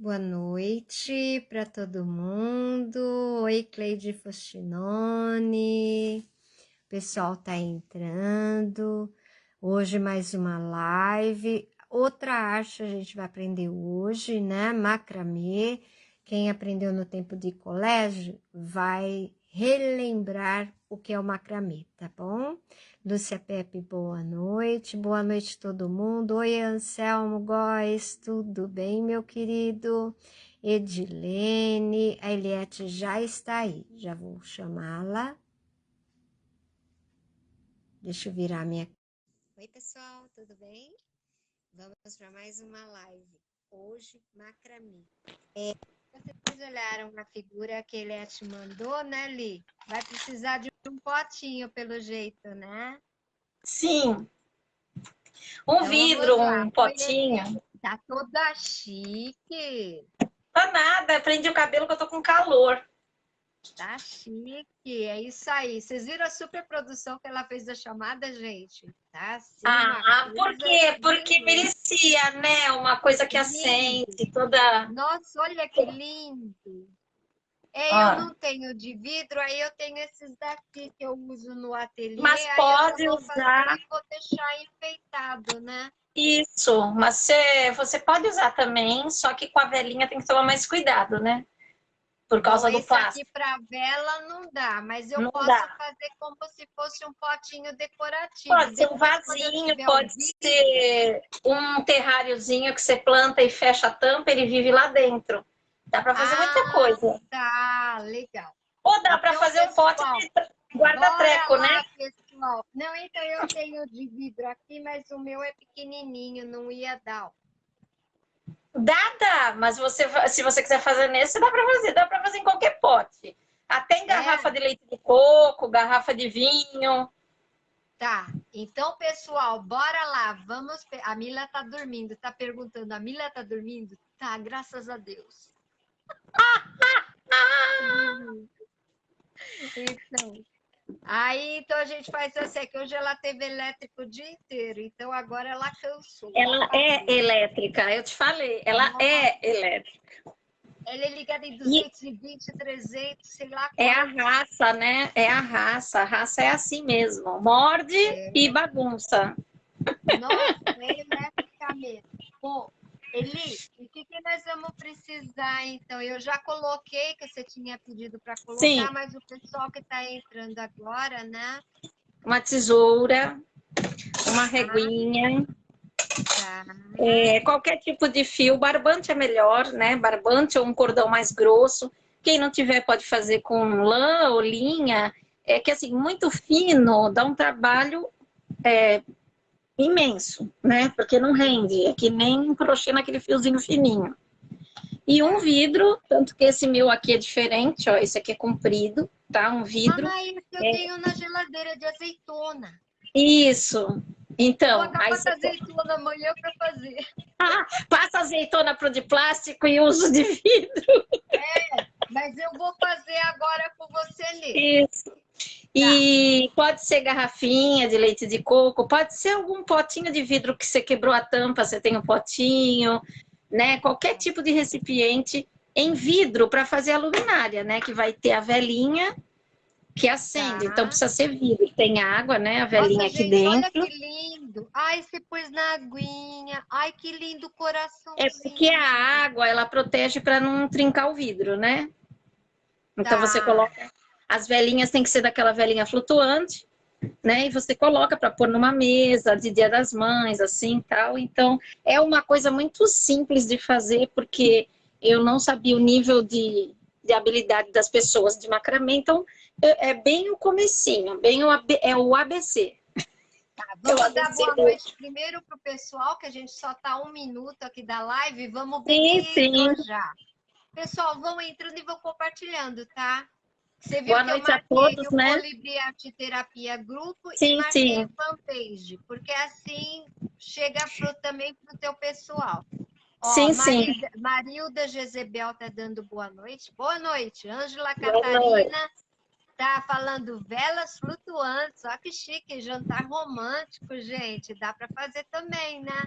Boa noite para todo mundo. Oi, Cleide Faustinone. O pessoal tá entrando. Hoje mais uma live. Outra arte a gente vai aprender hoje, né? Macramê. Quem aprendeu no tempo de colégio vai relembrar o que é o macramê, tá bom? Lúcia Pepe, boa noite. Boa noite todo mundo. Oi, Anselmo Góes, tudo bem, meu querido? Edilene, a Eliette já está aí. Já vou chamá-la. Deixa eu virar minha... Oi, pessoal, tudo bem? Vamos para mais uma live. Hoje, macramê. Vocês olharam a figura que ele te mandou, né, Li? Vai precisar de um potinho, pelo jeito, né? Sim. Um Então, vamos vidro, lá. um potinho. Tá toda chique. Tá nada, prendi o cabelo que eu tô com calor. Tá chique. É isso aí. Vocês viram a super produção que ela fez da chamada, gente? Tá assim, uma Por coisa quê? Porque linda. merecia, né? Uma coisa que Lindo. acende, toda... Nossa, olha que lindo. Eu Ó, não tenho de vidro, aí eu tenho esses daqui que eu uso no ateliê, mas aí eu só pode vou fazer usar e vou deixar enfeitado, né? isso. Mas você pode usar também, só que com a velinha tem que tomar mais cuidado, né? Por Bom, causa do esse aqui plástico. para vela não dá, mas eu Não posso dá. fazer como se fosse um potinho decorativo. Pode ser um Depois, quando eu vasinho, tiver o pode vidro, ser um terráriozinho que você planta e fecha a tampa, ele vive lá dentro. Dá para fazer muita ah, coisa. tá, legal. Ou dá para Então, fazer um pote pessoal, de bora guarda-treco, né? lá, pessoal. Não, então eu tenho de vidro aqui, mas o meu é pequenininho, não ia dar. Dá, mas se você quiser fazer nesse, dá para fazer em qualquer pote. Até em É? garrafa de leite de coco, garrafa de vinho. Tá. Então, pessoal, bora lá. Vamos. A Mila tá dormindo. Tá perguntando. A Mila tá dormindo? Tá, graças a Deus. Então. Então a gente faz assim, é que hoje ela teve elétrico o dia inteiro, então agora ela cansou, Ela é apagou. elétrica, eu te falei, ela Nossa, é elétrica. ela é ligada em E 220, 300, sei lá é a quantos. raça, né? É a raça é assim mesmo. Morde É, e bagunça. nossa, é elétrica mesmo. Bom, Eli, o que nós vamos precisar então? Eu já coloquei que você tinha pedido para Sim, colocar, mas o pessoal que está entrando agora, né? uma tesoura, uma Ah, reguinha, tá. qualquer tipo de fio. Barbante é melhor, né? Barbante ou um cordão mais grosso. Quem não tiver pode fazer com lã ou linha. É que assim, muito fino dá um trabalho imenso, né? Porque não rende. É que nem crochê naquele fiozinho fininho. E um Tá. vidro, tanto que esse meu aqui é diferente, ó. Esse aqui é comprido, tá? Um vidro. Esse eu tenho na geladeira de azeitona. Isso. Vou Então, aí acabar com você a azeitona amanhã para fazer. passa azeitona pro de plástico e uso de vidro. Mas eu vou fazer agora com você ali. Isso. Tá. E pode ser garrafinha de leite de coco, pode ser algum potinho de vidro que você quebrou a tampa, você tem um potinho, né? Qualquer tipo de recipiente em vidro para fazer a luminária, né? Que vai ter a velinha que acende. Então Tá. precisa ser vidro. Tem água, né? A Nossa, velinha aqui gente, olha que dentro. lindo. Ai, você pôs na aguinha. Ai, que lindo É porque a coraçãozinho. água ela protege para não trincar o vidro, né? Então você Tá. coloca. As velinhas tem que ser daquela velinha flutuante, né? E você coloca para pôr numa mesa de Dia das Mães, assim, tal. Então, é uma coisa muito simples de fazer, porque eu não sabia o nível de habilidade das pessoas de macramê, então é bem o comecinho, bem é o ABC. Tá. É o Vamos dar ABC boa do... noite primeiro pro pessoal, que a gente só tá 1 minuto aqui da live. Vamos ver Sim, quem sim. entrou já. Pessoal, vão entrando e vão compartilhando, tá? Você viu Boa que eu noite a marquei todos, o né? Colibri Arte Terapia Grupo e Sim, marquei sim. o fanpage, porque assim chega também para o teu pessoal. Ó, Sim, sim. Marilda Jezebel tá dando boa noite. Boa noite. Ângela Boa noite. Catarina tá falando velas flutuantes. Ó que chique, jantar romântico, gente. Dá para fazer também, né?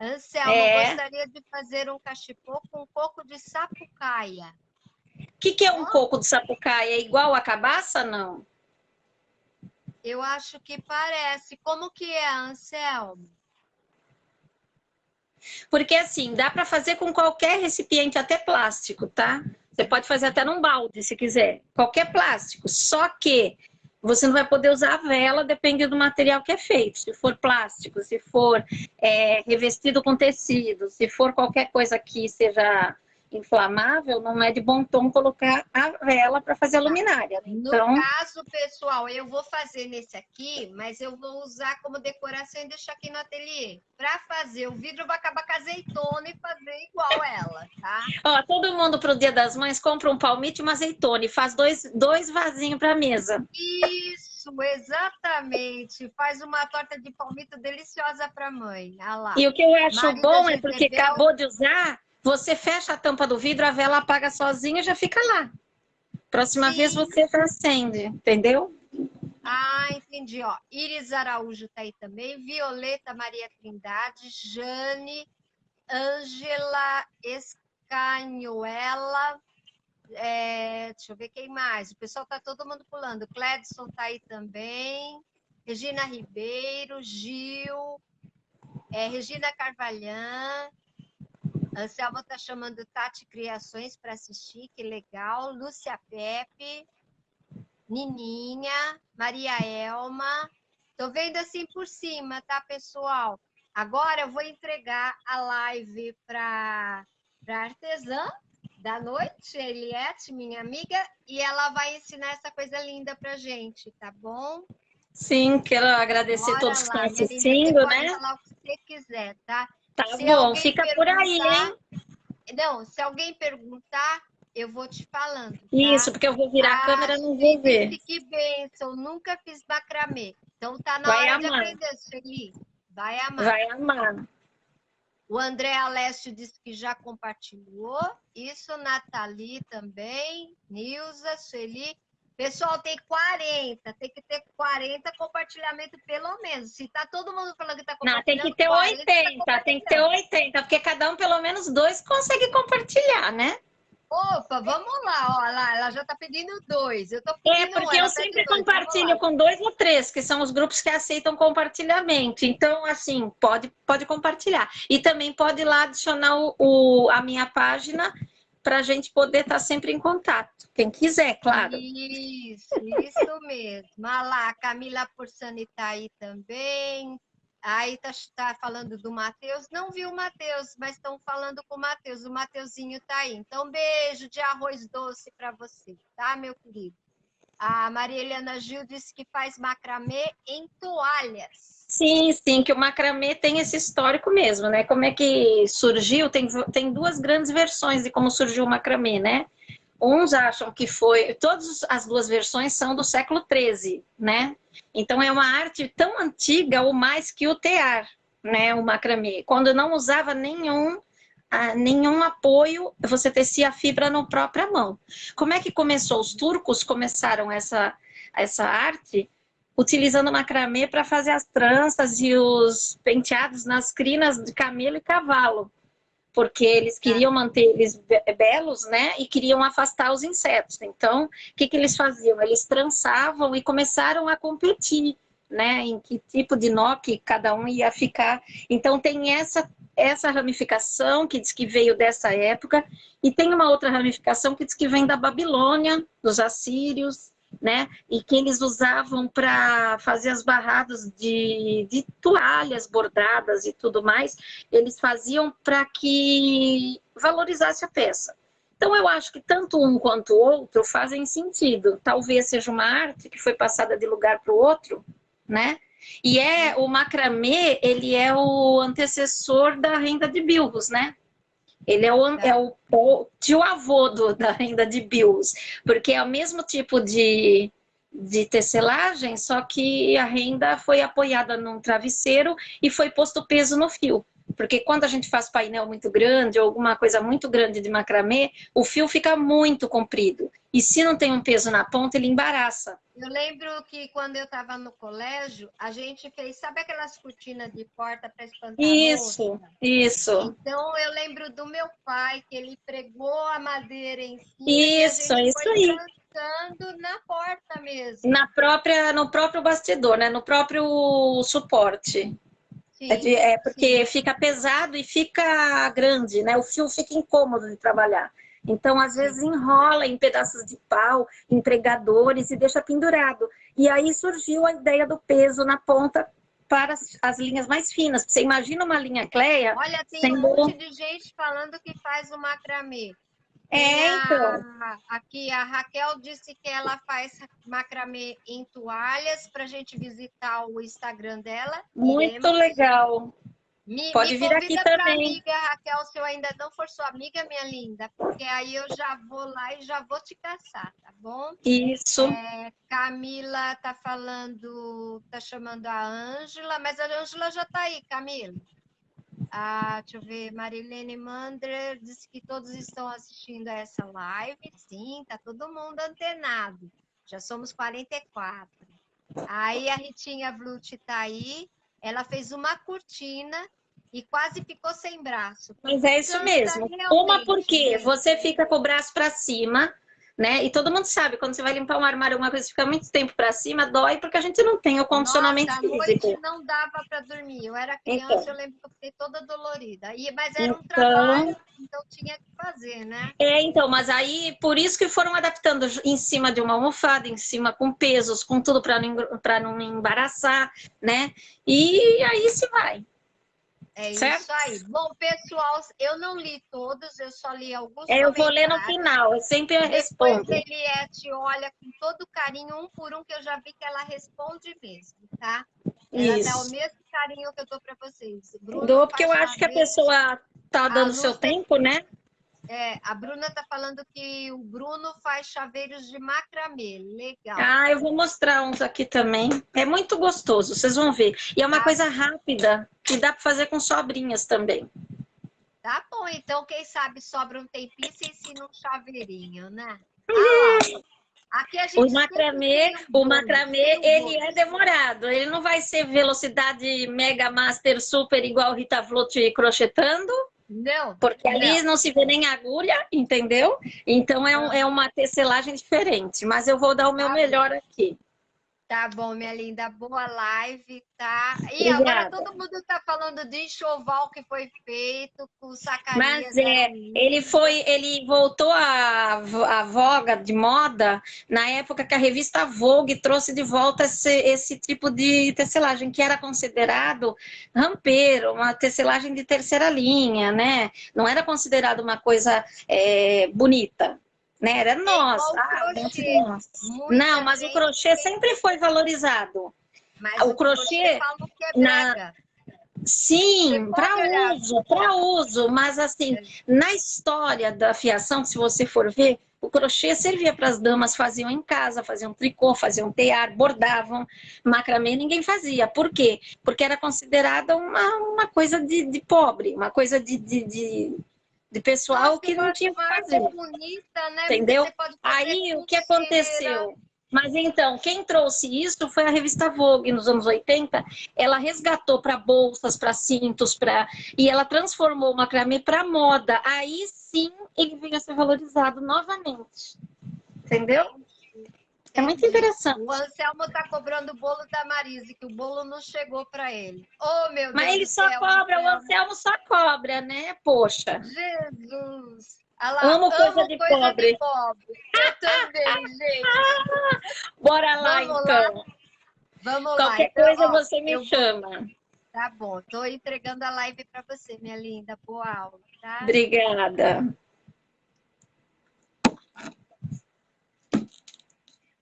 Anselmo, eu É. gostaria de fazer um cachepô com um pouco de sapucaia. O que é um Ó, coco de sapucaia? É igual a cabaça, não? eu acho que parece. Como que é, Anselmo? Porque assim, dá para fazer com qualquer recipiente, até plástico, tá? Você pode fazer até num balde, se quiser. Qualquer plástico. Só que você não vai poder usar a vela, depende do material que é feito. Se for plástico, se for revestido com tecido, se for qualquer coisa que seja inflamável, não é de bom tom colocar a vela para fazer a Tá. luminária. No Então, caso, pessoal, eu vou fazer nesse aqui, mas eu vou usar como decoração e deixar aqui no ateliê. Para fazer o vidro, eu vou acabar com a azeitona e fazer igual ela, tá? ó, todo mundo pro Dia das Mães compra um palmito e uma azeitona e faz dois vasinhos para mesa. Isso, exatamente. Faz uma torta de palmito deliciosa para mãe. Olha lá. E o que eu acho Marida bom é porque Jezebel. acabou de usar, você fecha a tampa do vidro, a vela apaga sozinha e já fica lá. Próxima vez Sim. você acende, entendeu? Ah, entendi. Ó, Iris Araújo tá aí também. Violeta Maria Trindade. Jane. Ângela Escanhoela. Deixa eu ver quem mais. O pessoal tá todo mundo pulando. Cledson tá aí também. Regina Ribeiro. Gil. Regina Carvalhã. Anselmo tá chamando Tati Criações para assistir, que legal. Lúcia Pepe. Nininha, Maria Elma. Tô vendo assim por cima, tá, pessoal? Agora eu vou entregar a live para artesã da noite, Eliette, minha amiga, e ela vai ensinar essa coisa linda pra gente, tá bom? Sim, quero agradecer a Bora todos que estão lá, minha linda, você assistindo, pode né? falar o que você quiser, tá? Tá Se bom, alguém fica por aí, perguntar, hein? não, se alguém perguntar, eu vou te falando, Isso, tá? porque eu vou virar a A câmera e não vou Sueli ver. disse que benção, nunca fiz macramê. Então tá na Vai hora de amar, aprender, Sueli. Vai amar. vai amar. O André Alessio disse que já compartilhou. Isso, Nathalie também. Nilza, Sueli. Pessoal, tem 40. Tem que ter 40 compartilhamentos pelo menos. Se tá todo mundo falando que tá Não, tem que compartilhando, ter 40 tá 80, tem que ter compartilhando. 80, porque cada um, pelo menos dois, consegue compartilhar, né? Opa, vamos lá. Ó, lá, ela já tá pedindo 2. Eu tô É, pedindo 1, porque eu ela pede sempre 2. Vamos lá. compartilho com 2 ou 3, que são os grupos que aceitam compartilhamento. Então, assim, pode compartilhar. E também pode ir lá adicionar a minha página para a gente poder estar sempre em contato. Quem quiser, claro. Isso mesmo. Ah lá, a Camila Porçani tá aí também. Aí tá falando do Matheus. Não vi o Matheus, mas estão falando com o Matheus. O Mateuzinho tá aí. Então, beijo de arroz doce para você, tá, meu querido? A Maria Helena Gil disse que faz macramê em toalhas. Sim, sim, que o macramê tem esse histórico mesmo, né? Como é que surgiu? Tem duas grandes versões de como surgiu o macramê, né? Uns acham que foi. Todas as duas versões são do século XIII, né? Então é uma arte tão antiga ou mais que o tear, né? O macramê. Quando não usava nenhum apoio, você tecia a fibra na própria mão. Como é que começou? Os turcos começaram essa arte utilizando macramê para fazer as tranças e os penteados nas crinas de camelo e cavalo, porque eles Tá. queriam manter eles belos, né? E queriam afastar os insetos. Então, o que eles faziam? Eles trançavam e começaram a competir, né? Em que tipo de nó que cada um ia ficar. Então, tem essa ramificação que diz que veio dessa época, e tem uma outra ramificação que diz que vem da Babilônia, dos assírios, né? E que eles usavam para fazer as barradas de toalhas bordadas e tudo mais, eles faziam para que valorizasse a peça. Então, eu acho que tanto um quanto o outro fazem sentido. Talvez seja uma arte que foi passada de lugar para o outro, né? E o macramê, ele é o antecessor da renda de bilros, né? Ele é o tio-avô da renda de bilros, porque é o mesmo tipo de tecelagem, só que a renda foi apoiada num travesseiro e foi posto peso no fio. Porque quando a gente faz painel muito grande ou alguma coisa muito grande de macramê, o fio fica muito comprido. E se não tem um peso na ponta, ele embaraça. Eu lembro que quando eu estava no colégio, a gente fez, sabe aquelas cortinas de porta para espantar mosca? Isso. Então eu lembro do meu pai, que ele pregou a madeira em cima e a Isso, gente isso foi aí. trancando na porta mesmo. No próprio bastidor, né? No próprio suporte. Sim, Porque sim. fica pesado e fica grande, né? O fio fica incômodo de trabalhar. Então, às vezes, Sim. enrola em pedaços de pau, em pregadores e deixa pendurado. E aí surgiu a ideia do peso na ponta para as linhas mais finas. Você imagina uma linha Cleia Olha, tem um monte sendo... de gente falando que faz o macramê. Tem Então, aqui a Raquel disse que ela faz macramê em toalhas para a gente visitar o Instagram dela. muito Iremos. legal. Me Pode vir aqui convida para também. amiga, Raquel, se eu ainda não for sua amiga, minha linda, porque aí eu já vou lá e já vou te caçar, tá bom? Isso. Camila tá falando, tá chamando a Ângela, mas a Ângela já tá aí, Camila. Deixa eu ver, Marilene Mandrer disse que todos estão assistindo a essa live. Sim, tá todo mundo antenado. Já somos 44. Aí a Ritinha Blut tá aí. Ela fez uma cortina e quase ficou sem braço. Mas é isso Cansa mesmo. Uma realmente, porque gente. você fica com o braço para cima, né? E todo mundo sabe, quando você vai limpar um armário, alguma coisa fica muito tempo para cima, dói porque a gente não tem o Nossa, condicionamento à noite físico. não dava para dormir. Eu era criança, Então, eu lembro que eu fiquei toda dolorida. Mas era um então, trabalho, então tinha que fazer, né? mas aí por isso que foram adaptando em cima de uma almofada, em cima com pesos, com tudo para não embaraçar, né? E aí se vai, É certo? isso aí. Bom, pessoal, eu não li todos, eu só li alguns Eu vou ler no comentários. final, eu sempre Depois respondo. Eliette olha com todo carinho, um por um, que eu já vi que ela responde mesmo, tá? Ela dá o Isso. mesmo carinho que eu dou para vocês. Bruno Dou porque eu faz acho que a chaveiros. pessoa tá A dando seu Lúcia, tempo, né? a Bruna tá falando que o Bruno faz chaveiros de macramê. Legal. Ah, eu vou mostrar uns aqui também. É muito gostoso, vocês vão ver. E é uma Tá, coisa rápida, que dá para fazer com sobrinhas também. tá bom, então quem sabe sobra um tempinho e você ensina um chaveirinho, né? Ah lá. Aqui a gente sempre tem um O bônus. Tem macramê, um ele é bônus. demorado. Ele não vai ser velocidade mega master super igual Rita Vlut crochetando, Não, porque ali não. não se vê nem agulha, entendeu? Então é Aham. uma tecelagem diferente. Mas eu vou dar o meu Tá bom. melhor aqui. Tá bom, minha linda. Boa live, tá? E agora Obrigada. todo mundo tá falando de enxoval que foi feito com Mas Zacarias Aruíza. ele voltou à voga de moda na época que a revista Vogue trouxe de volta esse tipo de tecelagem, que era considerado rampeiro, uma tecelagem de terceira linha, né? Não era considerado uma coisa bonita, né? Era É nossa, igual o dentro de crochê. nós. Não, Muita mas o gente crochê tem, sempre foi valorizado. mas O o crochê crochê falam que é na, brega. Você Sim, pode olhar. para uso, mas assim, na história da fiação, se você for ver, o crochê servia para as damas, faziam em casa, faziam tricô, faziam tear, bordavam, macramê ninguém fazia. Por quê? Porque era considerada uma coisa de pobre, uma coisa de pessoal Nossa, que eu não acho tinha o que uma arte fazer. bonita, né? Porque Entendeu? você pode fazer Aí o que pulseira. aconteceu? Mas então, quem trouxe isso foi a revista Vogue nos anos 80. Ela resgatou para bolsas, para cintos, e ela transformou o macramê para moda. Aí sim ele veio a ser valorizado novamente. Entendeu? É muito Entendi. interessante. O Anselmo está cobrando o bolo da Marise, que o bolo não chegou para ele. Oh, meu Mas Deus ele do só céu, cobra, o Anselmo. Anselmo só cobra, né? Poxa, Jesus! Olha lá, amo coisa amo de coisa de pobre. pobre. Eu também, gente. Bora lá Vamos lá, então. vamos lá. Qualquer Então, coisa ó, você me eu vou. chama. Tá bom, tô entregando a live para você, minha linda. Boa aula, tá? Obrigada.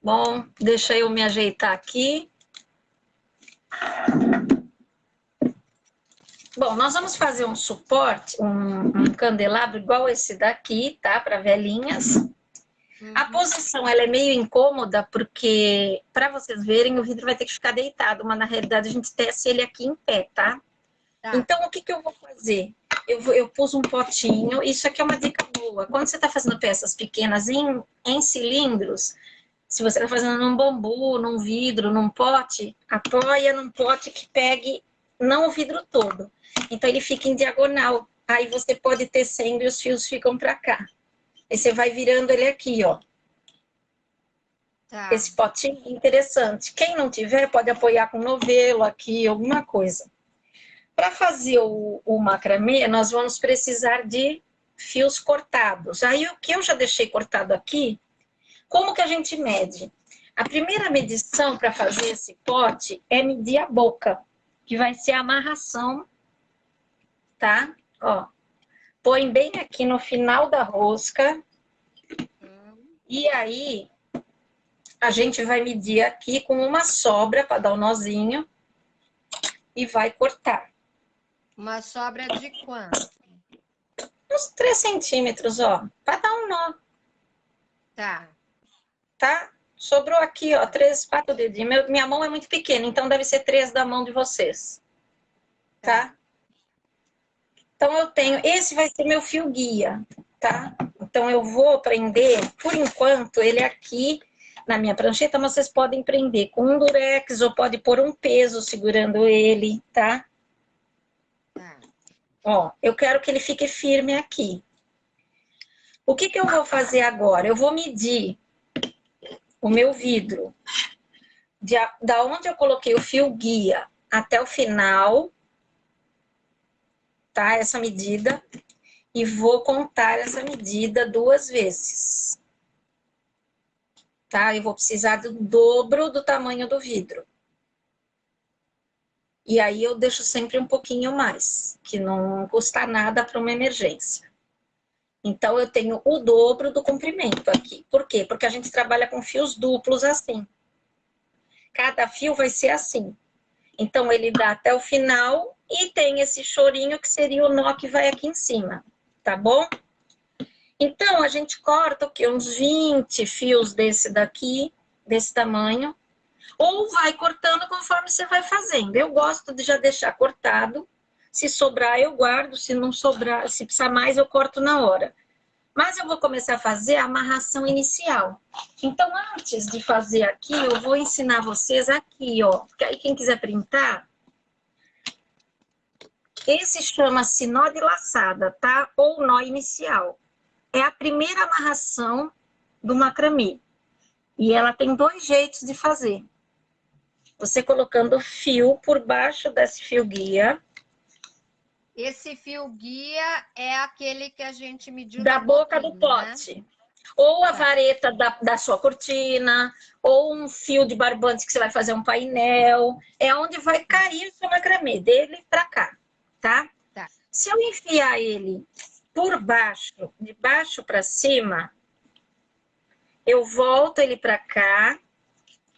Bom, deixa eu me ajeitar aqui. Bom, nós vamos fazer um suporte, um candelabro igual esse daqui, tá? Para velhinhas. A posição ela é meio incômoda porque, para vocês verem, o vidro vai ter que ficar deitado, mas na realidade a gente tece ele aqui em pé, tá? Tá. Então, o que que eu vou fazer? Eu pus um potinho, isso aqui é uma dica boa. Quando você está fazendo peças pequenas em cilindros, se você está fazendo num bambu, num vidro, num pote, apoia num pote que pegue não o vidro todo. Então, ele fica em diagonal. Aí você pode tecendo e os fios ficam para cá. Aí você vai virando ele aqui, ó. Tá. Esse potinho é interessante. Quem não tiver, pode apoiar com novelo aqui, alguma coisa. Para fazer o macramê, nós vamos precisar de fios cortados. Aí, o que eu já deixei cortado aqui, como que a gente mede? A primeira medição para fazer esse pote é medir a boca, que vai ser a amarração, tá? Ó, põe bem aqui no final da rosca. E aí, a gente vai medir aqui com uma sobra para dar um nozinho e vai cortar. Uma sobra de quanto? Uns 3 centímetros, ó, para dar um nó, Tá. tá? Sobrou aqui, ó, 3, 4 dedinhos. Minha mão é muito pequena, então deve ser 3 da mão de vocês, tá? Então, eu tenho... Esse vai ser meu fio guia, tá? Então, eu vou prender, por enquanto, ele aqui na minha prancheta, mas vocês podem prender com um durex ou pode pôr um peso segurando ele, tá? Tá. Ó, eu quero que ele fique firme aqui. O que que eu vou fazer agora? Eu vou medir o meu vidro da onde eu coloquei o fio guia até o final, tá? Essa medida. E vou contar essa medida 2 vezes. Tá? Eu vou precisar do dobro do tamanho do vidro. E aí eu deixo sempre um pouquinho mais, que não custa nada para uma emergência. Então, eu tenho o dobro do comprimento aqui. Por quê? Porque a gente trabalha com fios duplos assim. Cada fio vai ser assim. Então, ele dá até o final e tem esse chorinho que seria o nó que vai aqui em cima. Tá bom? Então, a gente corta o quê? Uns 20 fios desse daqui, desse tamanho. Ou vai cortando conforme você vai fazendo. Eu gosto de já deixar cortado. Se sobrar, eu guardo. Se não sobrar, se precisar mais, eu corto na hora. Mas eu vou começar a fazer a amarração inicial. Então, antes de fazer aqui, eu vou ensinar vocês aqui, ó. Porque aí quem quiser printar, esse chama-se nó de laçada, tá? Ou nó inicial. É a primeira amarração do macramê. E ela tem 2 jeitos de fazer. Você colocando fio por baixo desse fio guia. Esse fio guia é aquele que a gente mediu Da no boca do boquinho, né? pote. Ou a Tá. vareta da sua cortina, ou um fio de barbante que você vai fazer um painel. É onde vai cair o seu macramê, dele pra cá, tá? Tá. Se eu enfiar ele por baixo, de baixo pra cima, eu volto ele pra cá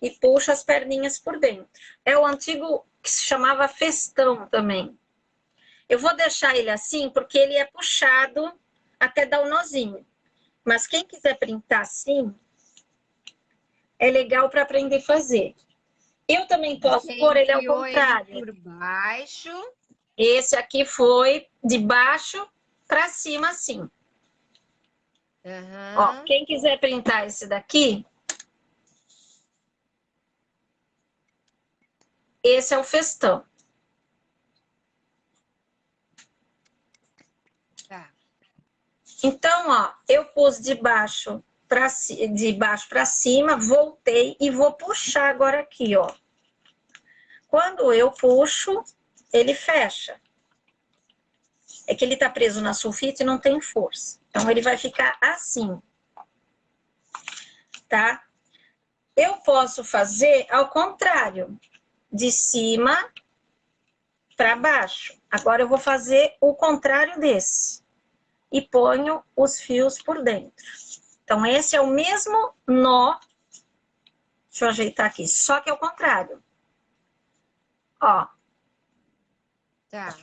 e puxo as perninhas por dentro. É o antigo que se chamava festão também. Eu vou deixar ele assim porque ele é puxado até dar o nozinho. Mas quem quiser printar assim, é legal para aprender a fazer. Eu também posso pôr ele ao contrário. Ele por baixo. Esse aqui foi de baixo para cima assim. Uhum. Ó, quem quiser printar esse daqui, esse é o festão. Tá. Então, ó, eu pus de baixo para cima, voltei e vou puxar agora aqui, ó. Quando eu puxo, ele fecha. É que ele tá preso na sulfite e não tem força. Então, ele vai ficar assim. Tá? Eu posso fazer ao contrário. De cima para baixo. Agora, eu vou fazer o contrário desse. E ponho os fios por dentro. Então, esse é o mesmo nó. Deixa eu ajeitar aqui. Só que é o contrário. Ó. Tá.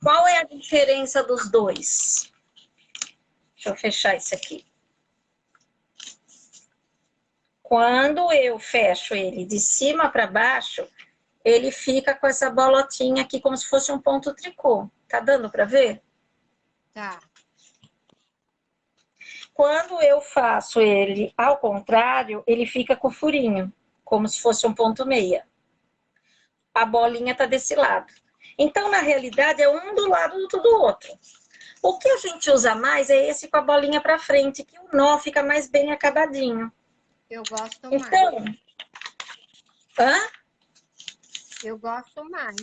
Qual é a diferença dos dois? Deixa eu fechar isso aqui. Quando eu fecho ele de cima para baixo, ele fica com essa bolotinha aqui, como se fosse um ponto tricô. Tá dando para ver? Tá. Quando eu faço ele ao contrário, ele fica com furinho, como se fosse um ponto meia. A bolinha tá desse lado. Então, na realidade, é um do lado do outro. O que a gente usa mais é esse com a bolinha para frente, que o nó fica mais bem acabadinho. Eu gosto Então, mais. Eu gosto mais.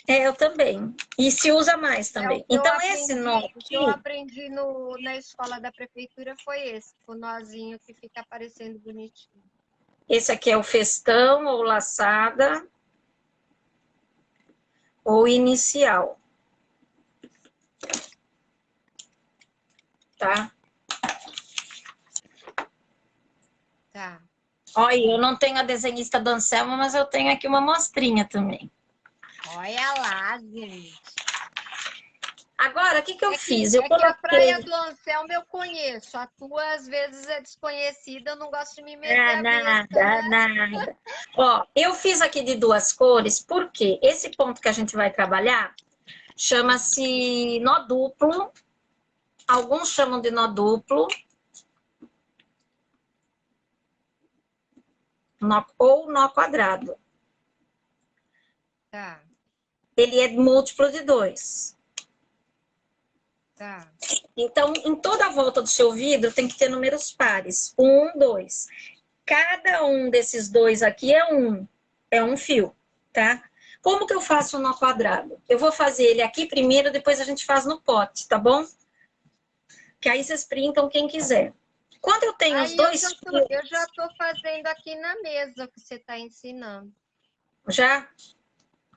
Eu também. E se usa mais também. Então, esse nó O que eu aqui, aprendi na escola da prefeitura foi esse, o nozinho que fica aparecendo bonitinho. esse aqui é o festão ou laçada ou inicial. Tá? Tá. Olha, eu não tenho a desenhista do Anselmo, mas eu tenho aqui uma amostrinha também. Olha lá, gente. Agora, o que eu fiz? Eu que a coloquei... praia do Anselmo eu conheço. A tua, às vezes, é desconhecida. Eu não gosto de me meter a besta, né? Nada. Ó, eu fiz aqui de duas cores, porque esse ponto que a gente vai trabalhar chama-se nó duplo. Alguns chamam de nó duplo. Ou nó quadrado. Tá, Ele é múltiplo de 2. tá. Então, em toda a volta do seu vidro tem que ter números pares. 1, 2. Cada um desses dois aqui é um fio, tá? Como que eu faço o nó quadrado? Eu vou fazer ele aqui primeiro, depois a gente faz no pote, tá bom? Que aí vocês printam quem quiser. Quando eu tenho os dois fios... Eu já tô fazendo aqui na mesa o que você tá ensinando. Já?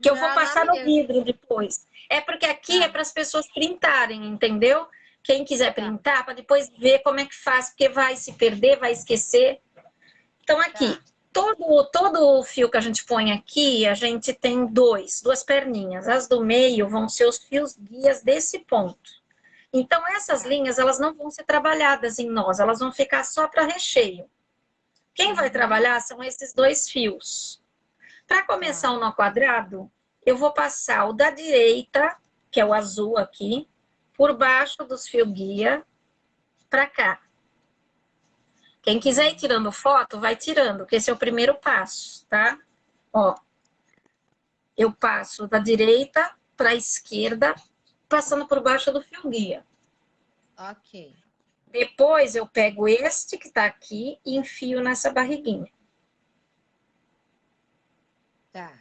Que eu vou passar no vidro depois. É porque aqui é para as pessoas printarem, entendeu? Quem quiser printar, para depois ver como é que faz, porque vai se perder, vai esquecer. Então, aqui, todo o fio que a gente põe aqui, a gente tem duas perninhas. As do meio vão ser os fios guias desse ponto. Então, essas linhas, elas não vão ser trabalhadas em nós, elas vão ficar só para recheio. Quem vai trabalhar são esses dois fios. Para começar o nó quadrado, eu vou passar o da direita, que é o azul aqui, por baixo dos fios guia, para cá. Quem quiser ir tirando foto, vai tirando, porque esse é o primeiro passo, tá? Ó, eu passo da direita para a esquerda, passando por baixo do fio guia. Ok. Depois eu pego este que tá aqui e enfio nessa barriguinha. Tá.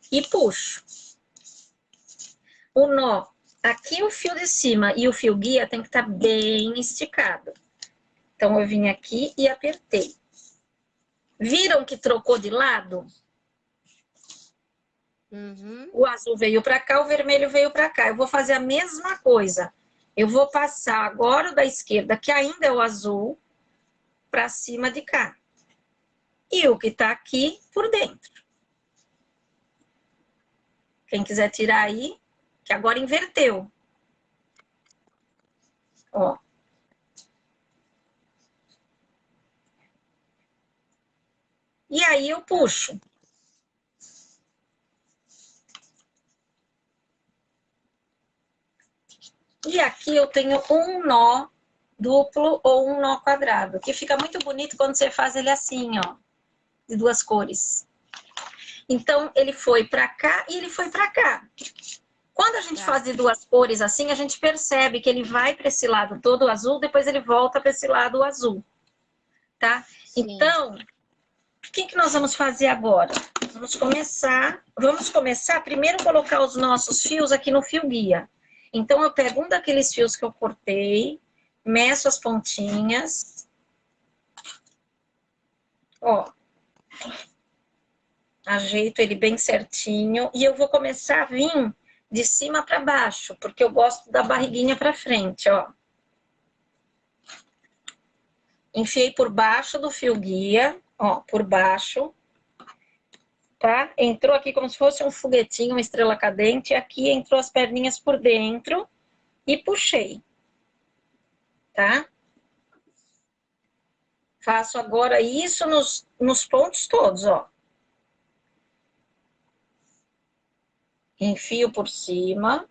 E puxo. O nó, aqui o fio de cima e o fio guia tem que estar bem esticado. Então, eu vim aqui e apertei. Viram que trocou de lado? O azul veio para cá, o vermelho veio para cá. Eu vou fazer a mesma coisa. Eu vou passar agora o da esquerda, que ainda é o azul, para cima de cá. E o que está aqui por dentro. Quem quiser tirar aí, que agora inverteu. Ó. E aí eu puxo. E aqui eu tenho um nó duplo ou um nó quadrado, que fica muito bonito quando você faz ele assim, ó, de duas cores. Então, ele foi pra cá e ele foi pra cá. Quando a gente faz de duas cores assim, a gente percebe que ele vai para esse lado todo azul, depois ele volta para esse lado azul, tá? Sim. Então, o que nós vamos fazer agora? Vamos começar primeiro colocar os nossos fios aqui no fio guia. Então, eu pego um daqueles fios que eu cortei, meço as pontinhas. Ó. Ajeito ele bem certinho. E eu vou começar a vir de cima para baixo, porque eu gosto da barriguinha para frente, ó. Enfiei por baixo do fio guia, ó, por baixo. Tá? Entrou aqui como se fosse um foguetinho, uma estrela cadente. Aqui entrou as perninhas por dentro e puxei. Tá? Faço agora isso nos pontos todos, ó. enfio por cima,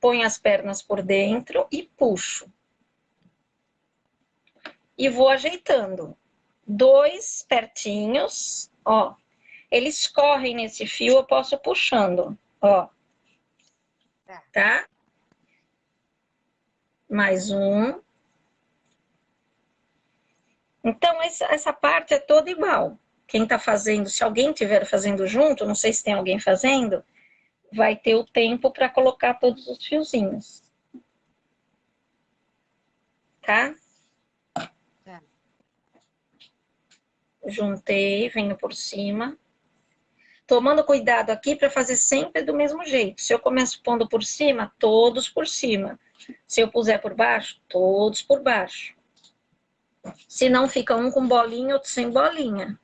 ponho as pernas por dentro e puxo. E vou ajeitando. 2 pertinhos, ó. Eles correm nesse fio, eu posso puxando, ó. Tá? Mais um. Então, essa parte é toda igual. Quem tá fazendo, se alguém estiver fazendo junto, não sei se tem alguém fazendo, vai ter o tempo para colocar todos os fiozinhos. Tá? Tá. Juntei, venho por cima. Tomando cuidado aqui para fazer sempre do mesmo jeito. Se eu começo pondo por cima, todos por cima. Se eu puser por baixo, todos por baixo. Se não, fica um com bolinha, outro sem bolinha.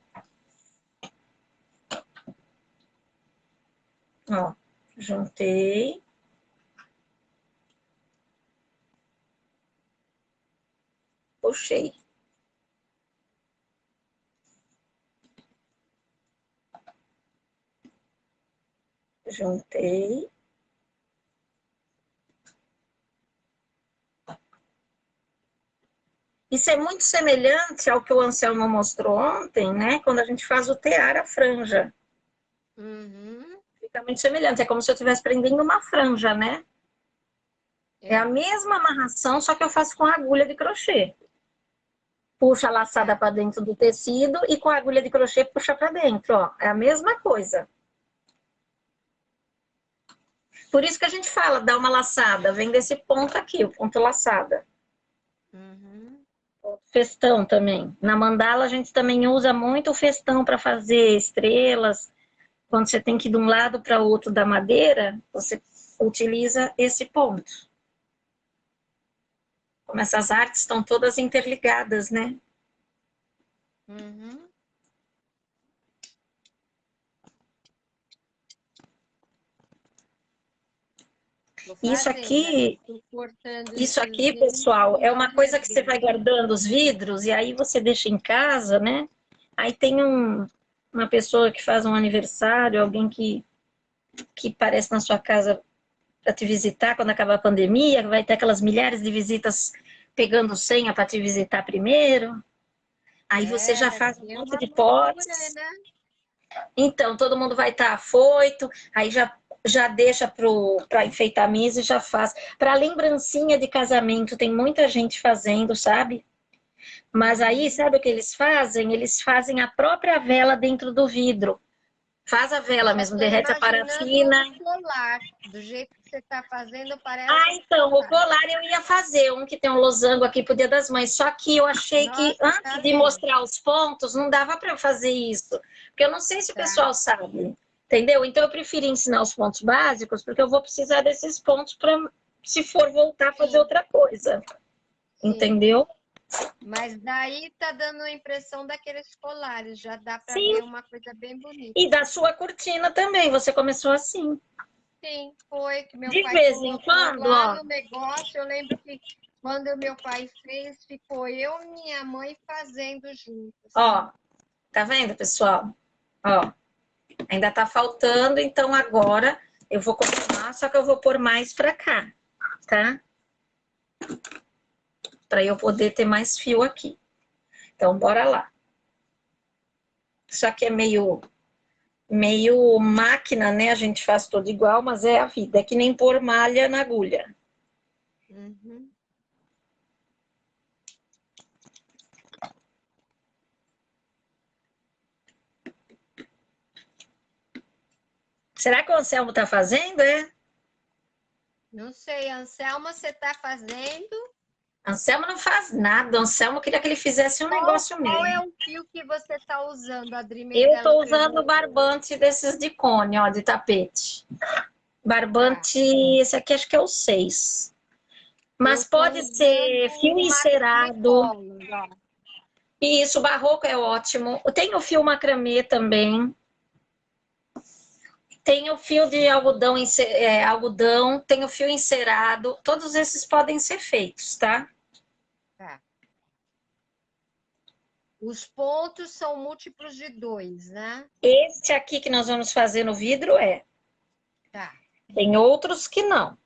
Ó, juntei. Puxei. Juntei. Isso é muito semelhante ao que o Anselmo mostrou ontem, né? Quando a gente faz o tear a franja. Uhum. Fica muito semelhante. É como se eu estivesse prendendo uma franja, né? É a mesma amarração, só que eu faço com a agulha de crochê. Puxa a laçada para dentro do tecido e com a agulha de crochê puxa para dentro, ó. É a mesma coisa. Por isso que a gente fala, dá uma laçada. Vem desse ponto aqui, o ponto laçada. Uhum. Festão também. Na mandala a gente também usa muito o festão para fazer estrelas. Quando você tem que ir de um lado para o outro da madeira, você utiliza esse ponto. Como essas artes estão todas interligadas, né? Uhum. Tô Isso fazendo aqui, aqui, tô cortando os isso aqui, fiozinhos pessoal, e é uma coisa que você vai almofadei. guardando os vidros e aí você deixa em casa, né? Aí tem uma pessoa que faz um aniversário, alguém que aparece na sua casa para te visitar quando acabar a pandemia, vai ter aquelas milhares de visitas pegando senha para te visitar primeiro. Aí você É, já vai faz um ser monte uma de loucura, potes. né? Então, todo mundo vai estar afoito, aí já deixa para enfeitar a mesa e já faz. Para lembrancinha de casamento, tem muita gente fazendo, sabe? Mas aí, Uhum. sabe o que eles fazem? Eles fazem a própria vela dentro do vidro. Faz a Eu vela já mesmo, estou derrete a imaginando parafina. o colar. Do jeito que você está fazendo, Ah, parece um então, o colar. colar eu ia fazer, um que tem um losango aqui pro Dia das Mães, só que eu achei que Nossa, tá antes de lindo. mostrar os pontos, não dava para eu fazer isso, porque eu não sei se o Tá. pessoal sabe, entendeu? Então eu preferi ensinar os pontos básicos, porque eu vou precisar desses pontos para, se for voltar a fazer Sim, outra coisa, sim. entendeu? Mas daí tá dando a impressão daqueles colares. Já dá para Sim, ver uma coisa bem bonita. e da sua cortina também, você começou assim. Sim, foi que meu De pai vez em colocou quando, lá ó, no negócio. Eu lembro que quando meu pai fez, ficou eu e minha mãe fazendo juntas. ó, tá vendo, pessoal? Ó, ainda tá faltando, então agora eu vou continuar, só que eu vou pôr mais pra cá, tá? Pra eu poder ter mais fio aqui. Então, bora lá. Isso aqui é meio máquina, né? A gente faz tudo igual, mas é a vida. É que nem pôr malha na agulha. Uhum. Será que o Anselmo tá fazendo, é? Não sei, Anselma, você está fazendo? Anselmo não faz nada. Anselmo queria que ele fizesse um negócio Qual é mesmo. o fio que você está usando, Adri Eu Mendello tô usando 300? barbante desses de cone, ó, de tapete. Tá. Barbante, esse aqui acho que é o 6. Eu Mas estou pode usando ser fio o macramê encerado. Colors, ó. Isso, barroco é ótimo. Tem o fio macramê também. Tem o fio de algodão, algodão, tem o fio encerado. Todos esses podem ser feitos, tá? Tá. Os pontos são múltiplos de 2, né? Este aqui que nós vamos fazer no vidro é. Tá. Tem outros que não.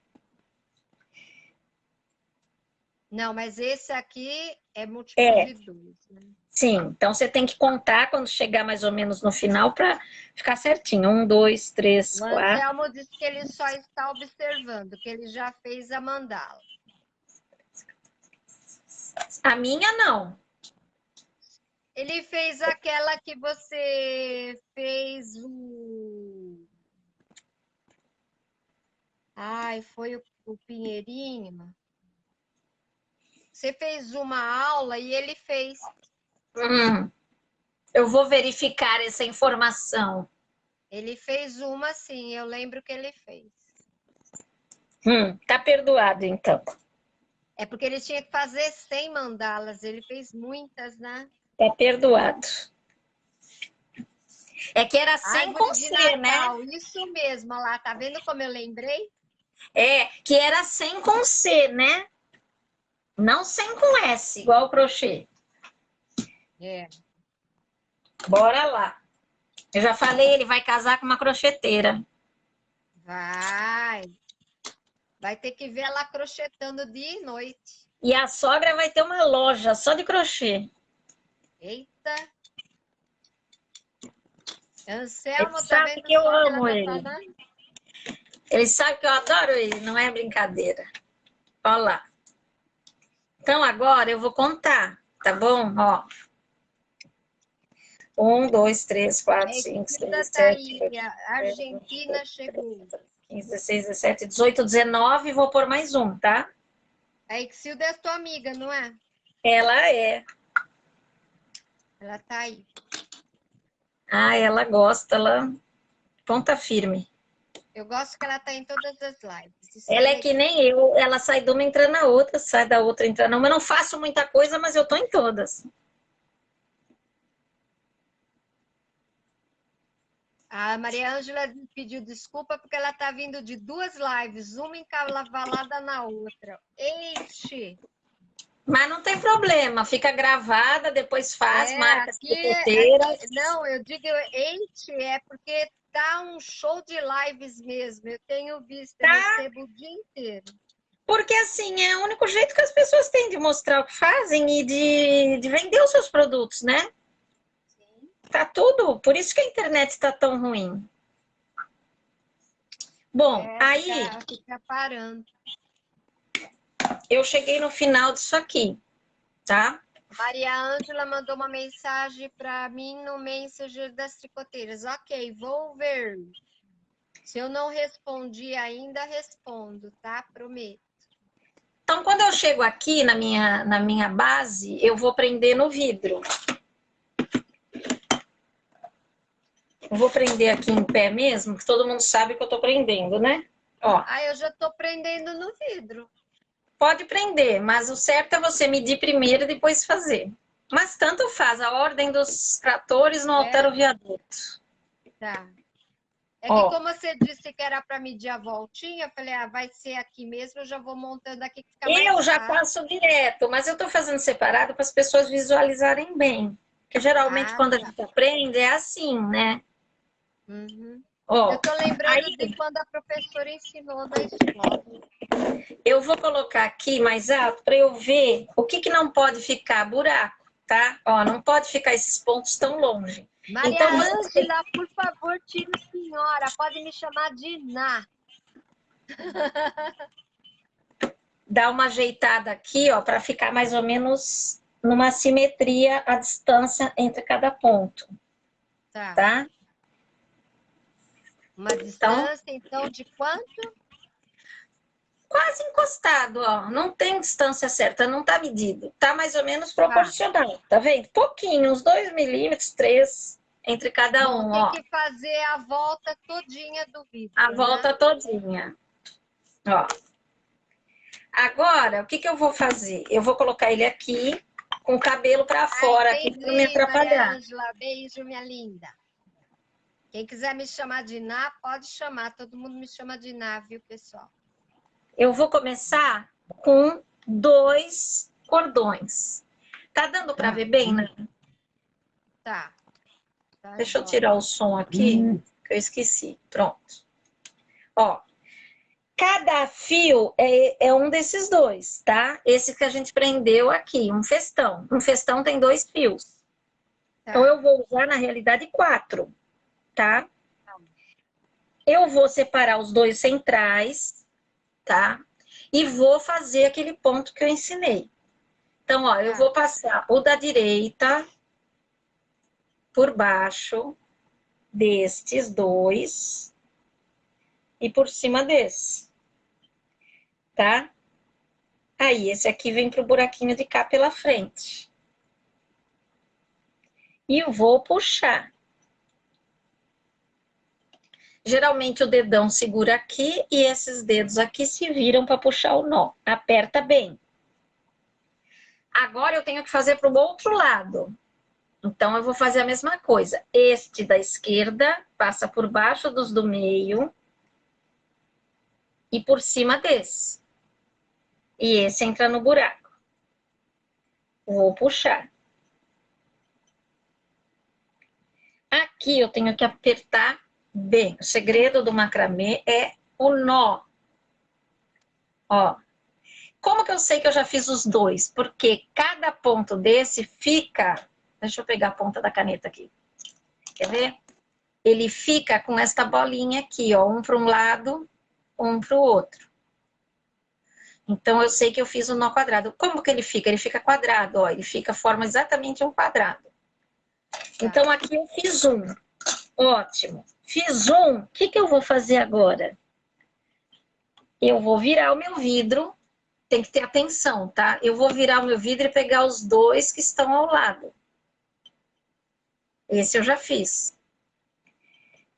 Não, mas esse aqui é múltiplo de 2, né? Sim, então você tem que contar quando chegar mais ou menos no final para ficar certinho. 1, 2, 3, O 4. Anselmo disse que ele só está observando, que ele já fez a mandala. A minha não. Ele fez aquela que você fez o... Ai, foi o Pinheirinho. Você fez uma aula e ele fez. Eu vou verificar essa informação. Ele fez uma, sim, eu lembro que ele fez. Tá perdoado, então. É porque ele tinha que fazer 100 mandalas, ele fez muitas, né? Tá perdoado. É que era 100 com Árvore de C, Natal, né? isso mesmo, olha lá, tá vendo como eu lembrei? É, que era 100 com C, né? Não 100 com S, igual o crochê. É. Bora lá. Eu já falei, ele vai casar com uma crocheteira. Vai. Vai ter que ver ela crochetando dia e noite. E a sogra vai ter uma loja só de crochê. Eita. Ele Anselmo, tá sabe vendo que eu só que ela amo tá ele. falando? Ele sabe que eu adoro ele, não é brincadeira. Olha lá. Então agora eu vou contar, tá bom? Ó. 1, 2, 3, 4, 5, 6, Tá 7, aí, 8, a 10, 11, Argentina chegou. 15, 16, 17, 18, 19. Vou pôr mais um, tá? A Exilda é tua amiga, não é? Ela é. Ela tá aí. Ah, ela gosta, ela ponta firme. Eu gosto que ela tá em todas as lives. Isso Ela é legal. que nem eu, ela sai de uma, entra na outra, sai da outra, entra na uma. Eu não faço muita coisa, mas eu tô em todas. A Maria Ângela pediu desculpa porque ela tá vindo de 2 lives, uma encavalada na outra. Eixe! Mas não tem problema, fica gravada, depois faz, marca as secreteiras. Não, eu digo eixe, é porque tá um show de lives mesmo. Eu tenho visto, eu Tá? recebo o dia inteiro. Porque assim, é o único jeito que as pessoas têm de mostrar o que fazem e de vender os seus produtos, né? Sim. Tá tudo, por isso que a internet está tão ruim. Bom, aí Fica parando. eu cheguei no final disso aqui, tá? Maria Ângela mandou uma mensagem para mim no Messenger das Tricoteiras. Ok, vou ver. Se eu não respondi ainda, respondo, tá? Prometo. Então, quando eu chego aqui na minha base, eu vou prender no vidro. Eu vou prender aqui em pé mesmo, que todo mundo sabe que eu tô prendendo, né? Ó. Ah, eu já tô prendendo no vidro. Pode prender, mas o certo é você medir primeiro e depois fazer. Mas tanto faz, a ordem dos tratores não altera o viaduto. Tá. É que Ó, como você disse que era para medir a voltinha, eu falei, vai ser aqui mesmo, eu já vou montando aqui que fica mais eu já fácil. passo direto, mas eu tô fazendo separado para as pessoas visualizarem bem. Porque geralmente quando a gente aprende é assim, né? Uhum. Ó, Eu tô lembrando aí de quando a professora ensinou na escola. eu vou colocar aqui mais alto para eu ver o que não pode ficar buraco, tá? Ó, não pode ficar esses pontos tão longe. Maria Então, Ângela, por favor, tire senhora. Pode me chamar de Ná. dá uma ajeitada aqui, ó, para ficar mais ou menos numa simetria a distância entre cada ponto, tá? Uma distância, então, de quanto? Quase encostado, ó. Não tem distância certa, não tá medido. Tá mais ou menos proporcional, tá vendo? Pouquinho, uns 2 milímetros, 3 entre cada um, ó. Tem que fazer a volta todinha do vidro, A volta todinha. Ó. Agora, o que eu vou fazer? Eu vou colocar ele aqui, com o cabelo para fora, aqui para não me atrapalhar. Maria Ângela, beijo, minha linda. Quem quiser me chamar de Ná, pode chamar. Todo mundo me chama de Ná, viu, pessoal? Eu vou começar com 2 cordões. Tá dando para ver bem, né? Tá. Tá Deixa eu jóia. tirar o som aqui, que eu esqueci. Pronto. Ó, cada fio é um desses dois, tá? Esse que a gente prendeu aqui, um festão. Um festão tem 2 fios. Tá. Então, eu vou usar, na realidade, 4, tá? Eu vou separar os 2 centrais, tá? E vou fazer aquele ponto que eu ensinei. Então, ó, eu vou passar o da direita por baixo destes 2 e por cima desse, tá? Aí, esse aqui vem pro buraquinho de cá pela frente. E vou puxar. Geralmente o dedão segura aqui e esses dedos aqui se viram para puxar o nó. Aperta bem. Agora eu tenho que fazer para o outro lado. Então eu vou fazer a mesma coisa. Este da esquerda passa por baixo dos do meio e por cima desse. E esse entra no buraco. Vou puxar. Aqui eu tenho que apertar bem. O segredo do macramê é o nó. Ó. Como que eu sei que eu já fiz os 2? Porque cada ponto desse fica... Deixa eu pegar a ponta da caneta aqui. Quer ver? Ele fica com esta bolinha aqui, ó. Um para um lado, um para o outro. Então, eu sei que eu fiz o nó quadrado. Como que ele fica? Ele fica quadrado, ó. Ele fica, forma exatamente um quadrado. Então, aqui eu fiz um. Ótimo. Fiz um. O que que eu vou fazer agora? Eu vou virar o meu vidro. Tem que ter atenção, tá? Eu vou virar o meu vidro e pegar os 2 que estão ao lado. Esse eu já fiz.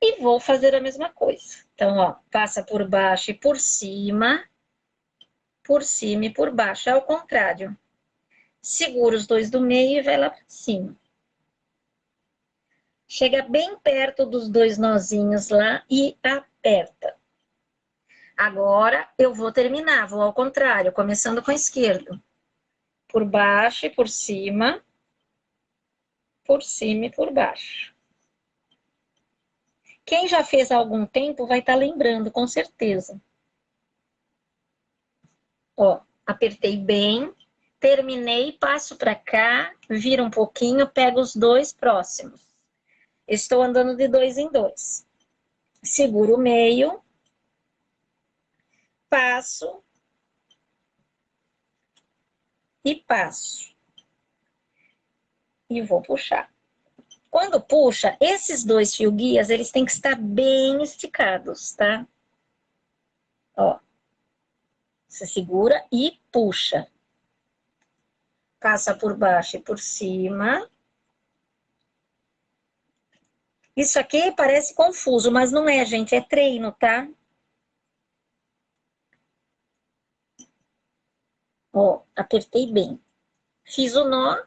E vou fazer a mesma coisa. Então, ó, passa por baixo e por cima e por baixo. É o contrário. Segura os 2 do meio e vai lá para cima. Chega bem perto dos 2 nozinhos lá e aperta. Agora, eu vou terminar, vou ao contrário, começando com o esquerdo. Por baixo e por cima e por baixo. Quem já fez há algum tempo vai estar lembrando, com certeza. Ó, apertei bem, terminei, passo para cá, viro um pouquinho, pego os 2 próximos. Estou andando de 2 em 2. Seguro o meio, passo e passo. E vou puxar. Quando puxa, esses 2 fio guias, eles têm que estar bem esticados, tá? Ó. Você segura e puxa. Passa por baixo e por cima. Isso aqui parece confuso, mas não é, gente. É treino, tá? Ó, apertei bem. Fiz o nó,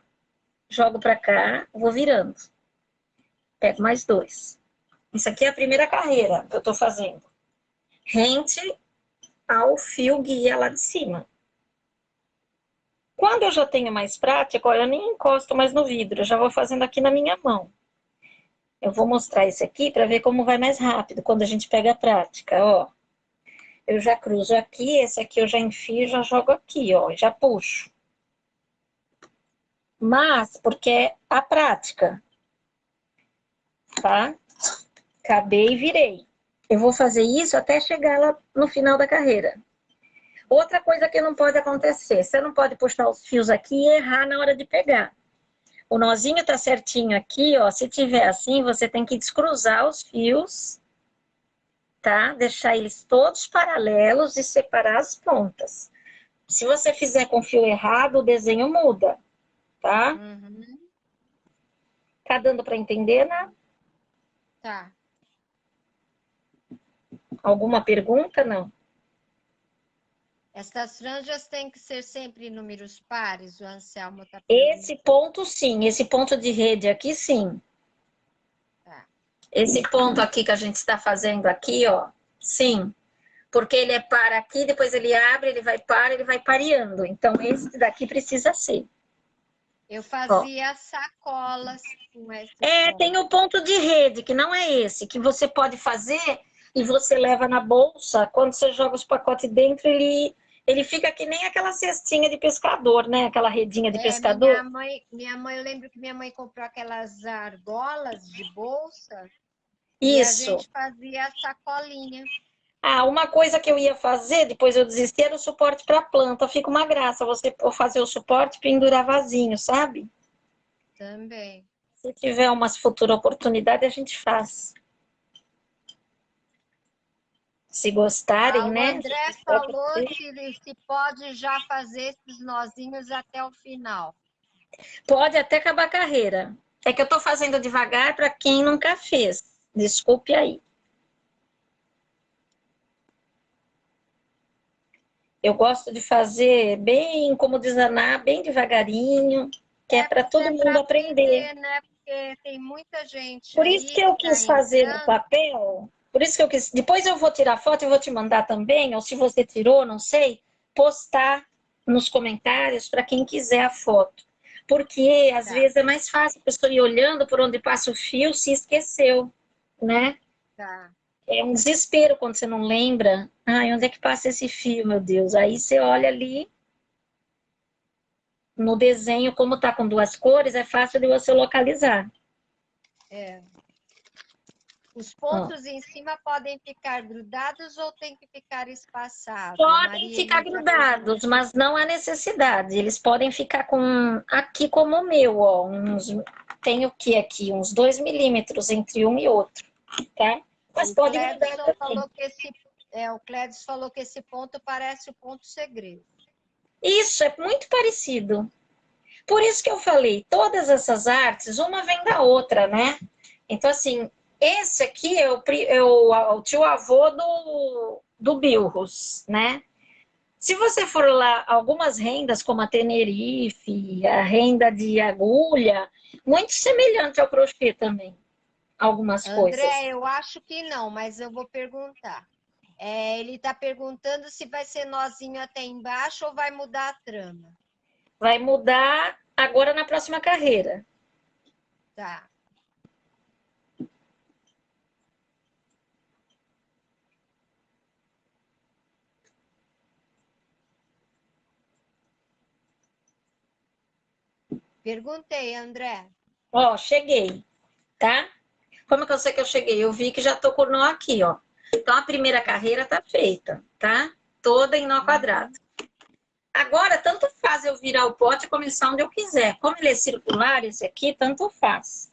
jogo pra cá, vou virando. Pego mais 2. Isso aqui é a primeira carreira que eu tô fazendo. Rente ao fio guia lá de cima. Quando eu já tenho mais prática, olha, eu nem encosto mais no vidro, eu já vou fazendo aqui na minha mão. Eu vou mostrar esse aqui para ver como vai mais rápido quando a gente pega a prática, ó. Eu já cruzo aqui, esse aqui eu já enfio, já jogo aqui, ó, já puxo. Mas, porque é a prática, tá? Acabei e virei. Eu vou fazer isso até chegar lá no final da carreira. Outra coisa que não pode acontecer, você não pode puxar os fios aqui e errar na hora de pegar. O nozinho tá certinho aqui, ó, se tiver assim, você tem que descruzar os fios, tá? Deixar eles todos paralelos e separar as pontas. Se você fizer com fio errado, o desenho muda, tá? Uhum. Tá dando para entender, né? Tá. Alguma pergunta? Não. Essas franjas têm que ser sempre números pares, o Anselmo está Esse ponto, sim. Esse ponto de rede aqui, sim. Tá. Esse ponto aqui que a gente está fazendo aqui, ó, sim. Porque ele é par aqui, depois ele abre, ele vai par, ele vai pareando. Então, esse daqui precisa ser. Eu Ó. fazia sacolas com essa Tem forma. o ponto de rede, que não é esse, que você pode fazer e você leva na bolsa. Quando você joga os pacotes dentro, ele fica que nem aquela cestinha de pescador, né? Aquela redinha de É, pescador. eu lembro que minha mãe comprou aquelas argolas de bolsa e a Isso. gente fazia a sacolinha Uma coisa que eu ia fazer, depois eu desisti, era o suporte para planta. Fica uma graça você fazer o suporte e pendurar vasinho, sabe? também. Se tiver umas futuras oportunidades, a gente faz. Se gostarem, O né? André falou se pode já fazer esses nozinhos até o final. Pode até acabar a carreira. É que eu estou fazendo devagar para quem nunca fez. Desculpe aí. Eu gosto de fazer bem, como diz a Ana, bem devagarinho, que é para todo mundo Para aprender. aprender, né? Porque tem muita gente Por isso aí que que eu está quis fazer no entrando. papel, por isso que eu quis. Depois eu vou tirar foto e vou te mandar também, ou se você tirou, não sei, postar nos comentários para quem quiser a foto. Porque às Tá, vezes é mais fácil a pessoa ir olhando por onde passa o fio, se esqueceu, né? tá. É um desespero quando você não lembra. Ai, onde é que passa esse fio, meu Deus? Aí você olha ali no desenho, como tá com duas cores, é fácil de você localizar. É. Os Ó. pontos em cima podem ficar grudados ou tem que ficar espaçado? A Podem ficar Mariene já perguntou. grudados, mas não há necessidade. Eles podem ficar com aqui como o meu, ó. Tem o que aqui? Uns 2 milímetros entre um e outro, tá? Mas O pode grudar Cledson também. falou que o Cledson falou que esse ponto parece o ponto segredo. Isso é muito parecido. Por isso que eu falei, todas essas artes, uma vem da outra, né? Então, assim, esse aqui é o tio-avô do Bilros, né? Se você for lá, algumas rendas, como a Tenerife, a renda de agulha, muito semelhante ao crochê também, algumas coisas. André, eu acho que não, mas eu vou perguntar. Ele está perguntando se vai ser nozinho até embaixo ou vai mudar a trama. Vai mudar agora na próxima carreira. Tá. Perguntei, André. Ó, cheguei, tá? Como que eu sei que eu cheguei? Eu vi que já tô com o nó aqui, ó. Então, a primeira carreira tá feita, tá? Toda em nó quadrado. Agora, tanto faz eu virar o pote e começar onde eu quiser. Como ele é circular, esse aqui, tanto faz,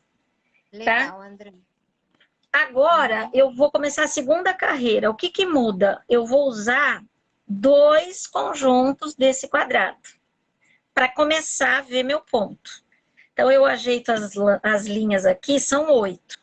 tá? Legal, André. Agora, eu vou começar a segunda carreira. O que que muda? Eu vou usar 2 conjuntos desse quadrado para começar a ver meu ponto. Então, eu ajeito as linhas aqui, são 8.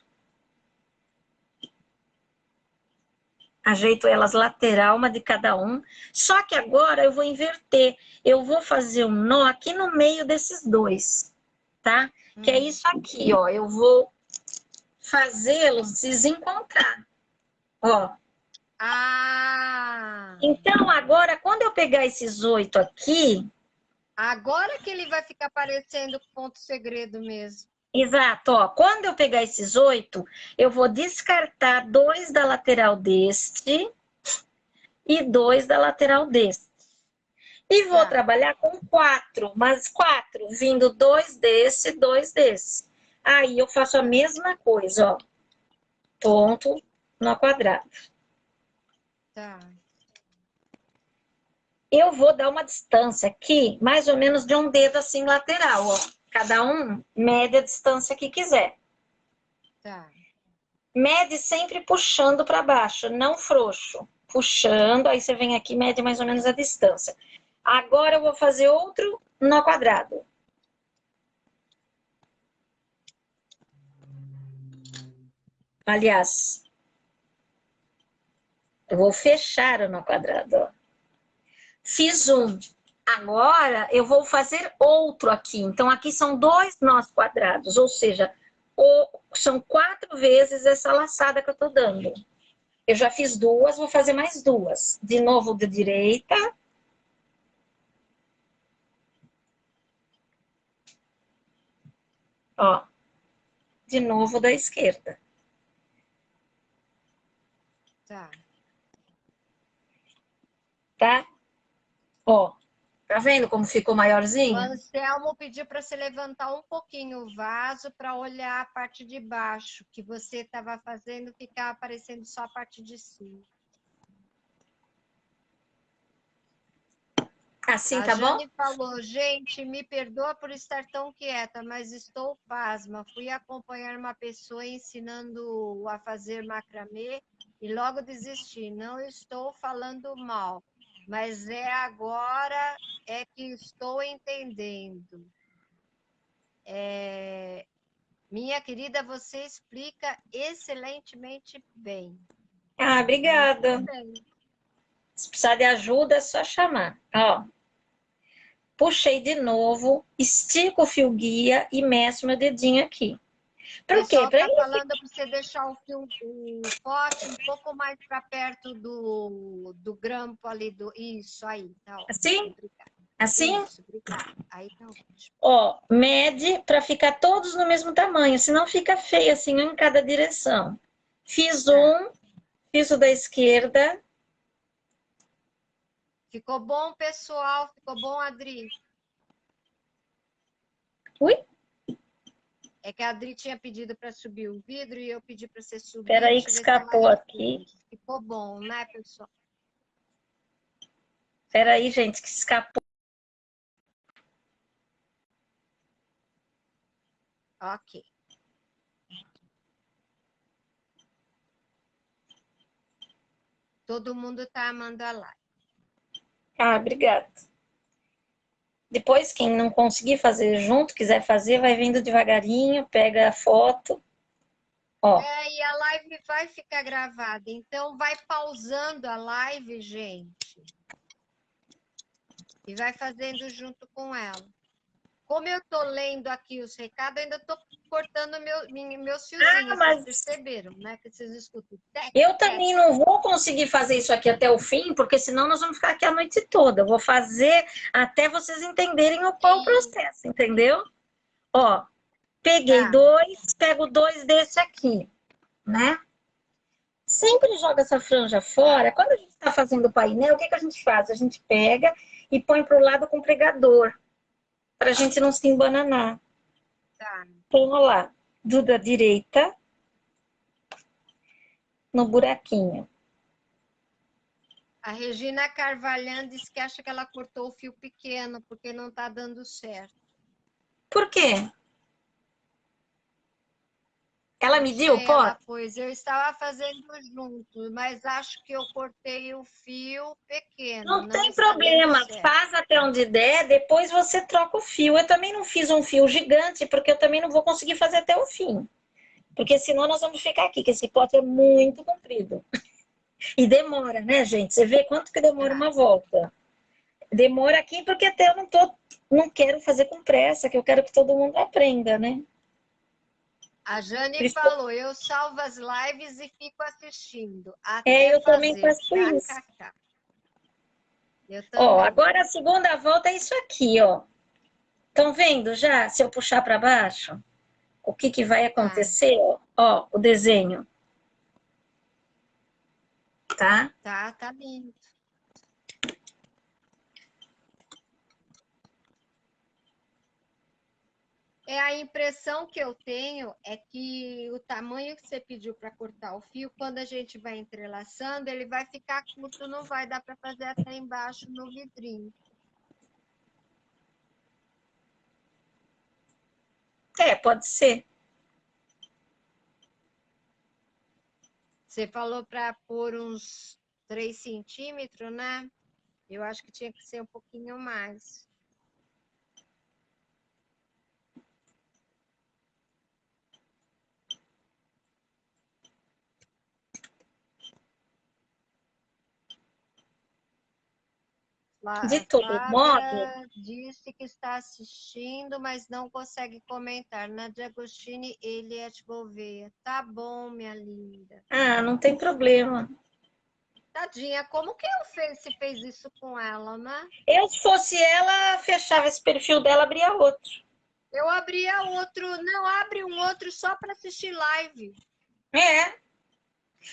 Ajeito elas lateral, uma de cada um. Só que agora eu vou inverter. Eu vou fazer um nó aqui no meio desses 2, tá? Que é isso aqui, ó. Eu vou fazê-los desencontrar, ó. Ah! Então, agora, quando eu pegar esses 8 aqui, Agora que ele vai ficar parecendo ponto segredo mesmo. exato, ó, quando eu pegar esses 8, eu vou descartar 2 da lateral deste e 2 da lateral deste. E vou Tá. trabalhar com 4, mas 4, vindo 2 desse, 2 desse. Aí eu faço a mesma coisa, ó. Ponto no quadrado. Tá. Eu vou dar uma distância aqui, mais ou menos de um dedo assim lateral, ó. Cada um mede a distância que quiser. Tá. Mede sempre puxando para baixo, não frouxo. Puxando, aí você vem aqui e mede mais ou menos a distância. Agora eu vou fazer outro nó quadrado. Aliás, eu vou fechar o nó quadrado, ó. Fiz um. Agora eu vou fazer outro aqui. Então, aqui são 2 nós quadrados, ou seja, são 4 vezes essa laçada que eu tô dando. Eu já fiz 2, vou fazer mais 2. De novo de direita. Ó, de novo da esquerda. Tá. Tá? Ó, tá vendo como ficou O maiorzinho? Anselmo pediu para você levantar um pouquinho o vaso para olhar a parte de baixo, que você estava fazendo, ficava aparecendo só a parte de cima. Assim, A tá bom? Jane falou, gente, me perdoa por estar tão quieta, mas estou pasma. Fui acompanhar uma pessoa ensinando a fazer macramê e logo desisti. Não estou falando mal, mas é agora é que estou entendendo. Minha querida, você explica excelentemente bem. Ah, obrigada. Muito bem. Se precisar de ajuda, é só chamar. Ó, puxei de novo, estico o fio guia e meço meu dedinho aqui. O Por quê? pessoal Para está ele falando para você deixar o pote um pouco mais para perto do grampo ali. Isso aí, tá ótimo. assim, Obrigada. assim, Isso, obrigada. Aí tá ótimo. ó, mede para ficar todos no mesmo tamanho, senão fica feio assim, um em cada direção. Fiz Tá. um, fiz o da esquerda. Ficou bom, pessoal? Ficou bom, Adri? Ui, É que a Adri tinha pedido para subir o vidro e eu pedi para você subir. peraí que Deixa eu ver se é escapou mais aqui. difícil. Ficou bom, né, pessoal? Peraí, gente, que escapou. Ok. Todo mundo está amando a live. Ah, obrigada. Depois, quem não conseguir fazer junto, quiser fazer, vai vindo devagarinho, pega a foto. Ó, E a live vai ficar gravada, então vai pausando a live, gente, e vai fazendo junto com ela. Como eu tô lendo aqui os recados, ainda tô cortando meus fiozinhos, mas vocês perceberam, né? Que vocês escutam. Tec, eu tec. também não vou conseguir fazer isso aqui até o fim, porque senão nós vamos ficar aqui a noite toda. Eu vou fazer até vocês entenderem qual o processo, entendeu? Ó, peguei Tá, dois, pego dois desse aqui, né? Sempre joga essa franja fora. Quando a gente está fazendo o painel, o que, que a gente faz? A gente pega e põe para o lado com o pregador, para a gente não se embananar. tá. Então, olha lá, do da direita, no buraquinho. A Regina Carvalhã disse que acha que ela cortou o fio pequeno, porque não tá dando certo. Por quê? Ela Não mediu o sei, ela pote? pôs. Eu estava fazendo junto, mas acho que eu cortei o fio pequeno, Não não tem está dando problema, certo. faz até onde der, depois você troca o fio. Eu também não fiz um fio gigante, porque eu também não vou conseguir fazer até o fim. Porque senão nós vamos ficar aqui, que esse pote é muito comprido. E demora, né, gente? Você vê quanto que demora Tá. uma volta. Demora aqui porque até eu não quero fazer com pressa, que eu quero que todo mundo aprenda, né? A Jane Por isso- falou: eu salvo as lives e fico assistindo É, até eu também fazer. faço isso. KKK. Eu Ó, também. agora a segunda volta é isso aqui, ó. Estão vendo já? Se eu puxar para baixo, o que que vai Tá, acontecer? Ó, o desenho, tá? tá lindo. É a impressão que eu tenho é que o tamanho que você pediu para cortar o fio, quando a gente vai entrelaçando, ele vai ficar curto, não vai dar para fazer até embaixo no vidrinho. É, pode ser. Você falou para pôr uns 3 centímetros, né? Eu acho que tinha que ser um pouquinho mais. De A todo modo, Flávia disse que está assistindo, mas não consegue comentar. Nadia Agostini, Eliette Gouveia. Tá bom, minha linda. não tem problema. Tadinha, como que se fez isso com ela, né? Eu, se fosse ela, fechava esse perfil dela, abria outro. Eu abria outro, não, abre um outro só para assistir live. É.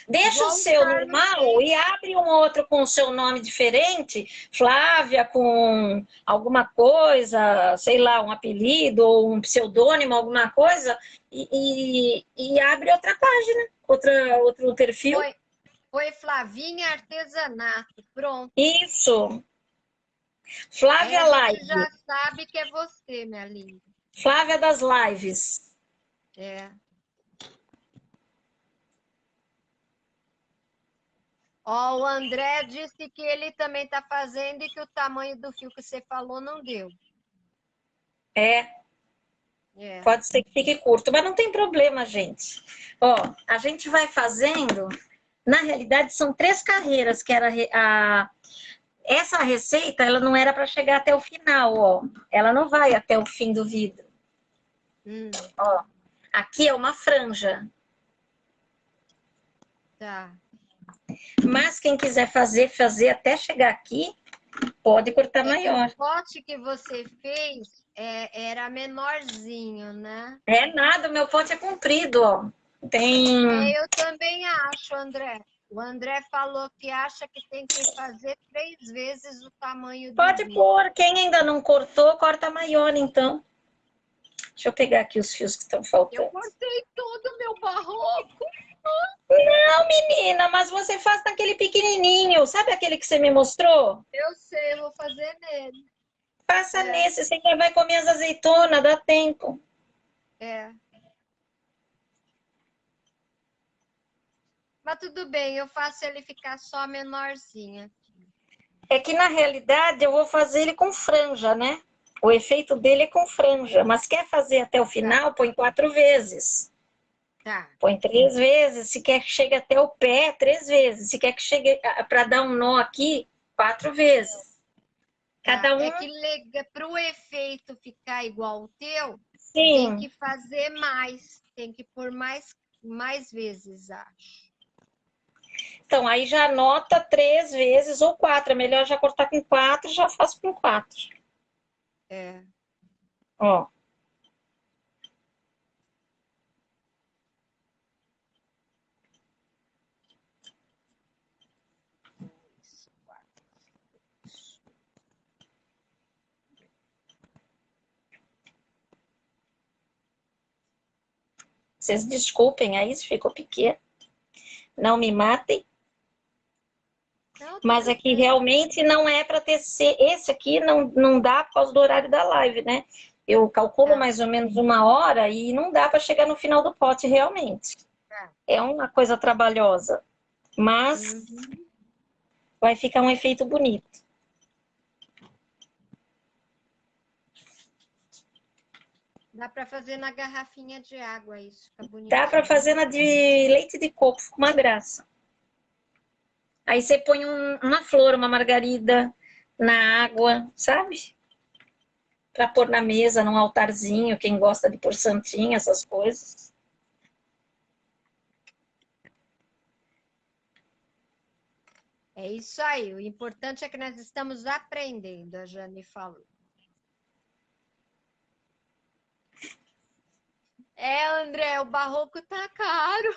Deixa o Igual o seu Carlos normal fez. e abre um outro com o seu nome diferente, Flávia com alguma coisa, sei lá, um apelido ou um pseudônimo, alguma coisa, e abre outra página, outro perfil. Foi Flavinha Artesanato. Pronto. Isso, Aí a Flávia gente Live, já sabe que é você, minha linda. Flávia das Lives. É. Ó, o André disse que ele também está fazendo e que o tamanho do fio que você falou não deu. É, É. pode ser que fique curto, mas não tem problema, gente. Ó, a gente vai fazendo. Na realidade, são 3 carreiras que era essa receita, ela não era para chegar até o final, ó. Ela não vai até o fim do vidro. Ó, aqui é uma franja. Tá. Mas quem quiser fazer até chegar aqui, pode cortar É que o maior. pote que você fez era menorzinho, né? É nada, o meu pote é comprido, ó. Tem. Eu também acho, André. O André falou que acha que tem que fazer 3 vezes o tamanho do Pode vidro. pôr. Quem ainda não cortou, corta maior, então. Deixa eu pegar aqui os fios que estão Eu faltando. cortei todo o meu barroco. Não, menina, mas você faz naquele pequenininho. Sabe aquele que você me mostrou? Eu sei, eu vou fazer nele. Faça É, nesse, você ainda vai comer as azeitonas, dá tempo. é. Mas tudo bem, eu faço ele ficar só menorzinho. É que na realidade eu vou fazer ele com franja, né? O efeito dele é com franja, mas quer fazer até o Tá, final, põe 4 vezes. tá. Põe 3 vezes. Se quer que chegue até o pé, 3 vezes. Se quer que chegue para dar um nó aqui, 4 vezes. Tá. Cada É um, que para o efeito ficar igual o teu, tem sim. que fazer mais. Tem que pôr mais vezes, acho. Então, aí já anota 3 vezes ou 4. É melhor já cortar com 4, já faço com 4. É. Ó. Vocês desculpem aí se ficou pequeno. Não me matem. Não, Mas tudo aqui bem. realmente não é para tecer. Esse aqui não dá por causa do horário da live, né? Eu calculo Tá, mais ou menos 1 hora e não dá para chegar no final do pote realmente. tá. É uma coisa trabalhosa, mas Uhum. vai ficar um efeito bonito. Dá para fazer na garrafinha de água isso, fica Dá para bonitinho. fazer na de leite de coco, fica uma graça. Aí você põe uma flor, uma margarida na água, sabe? Para pôr na mesa, num altarzinho, quem gosta de pôr santinha, essas coisas. É isso aí. O importante é que nós estamos aprendendo, a Jane falou. André, o barroco tá caro.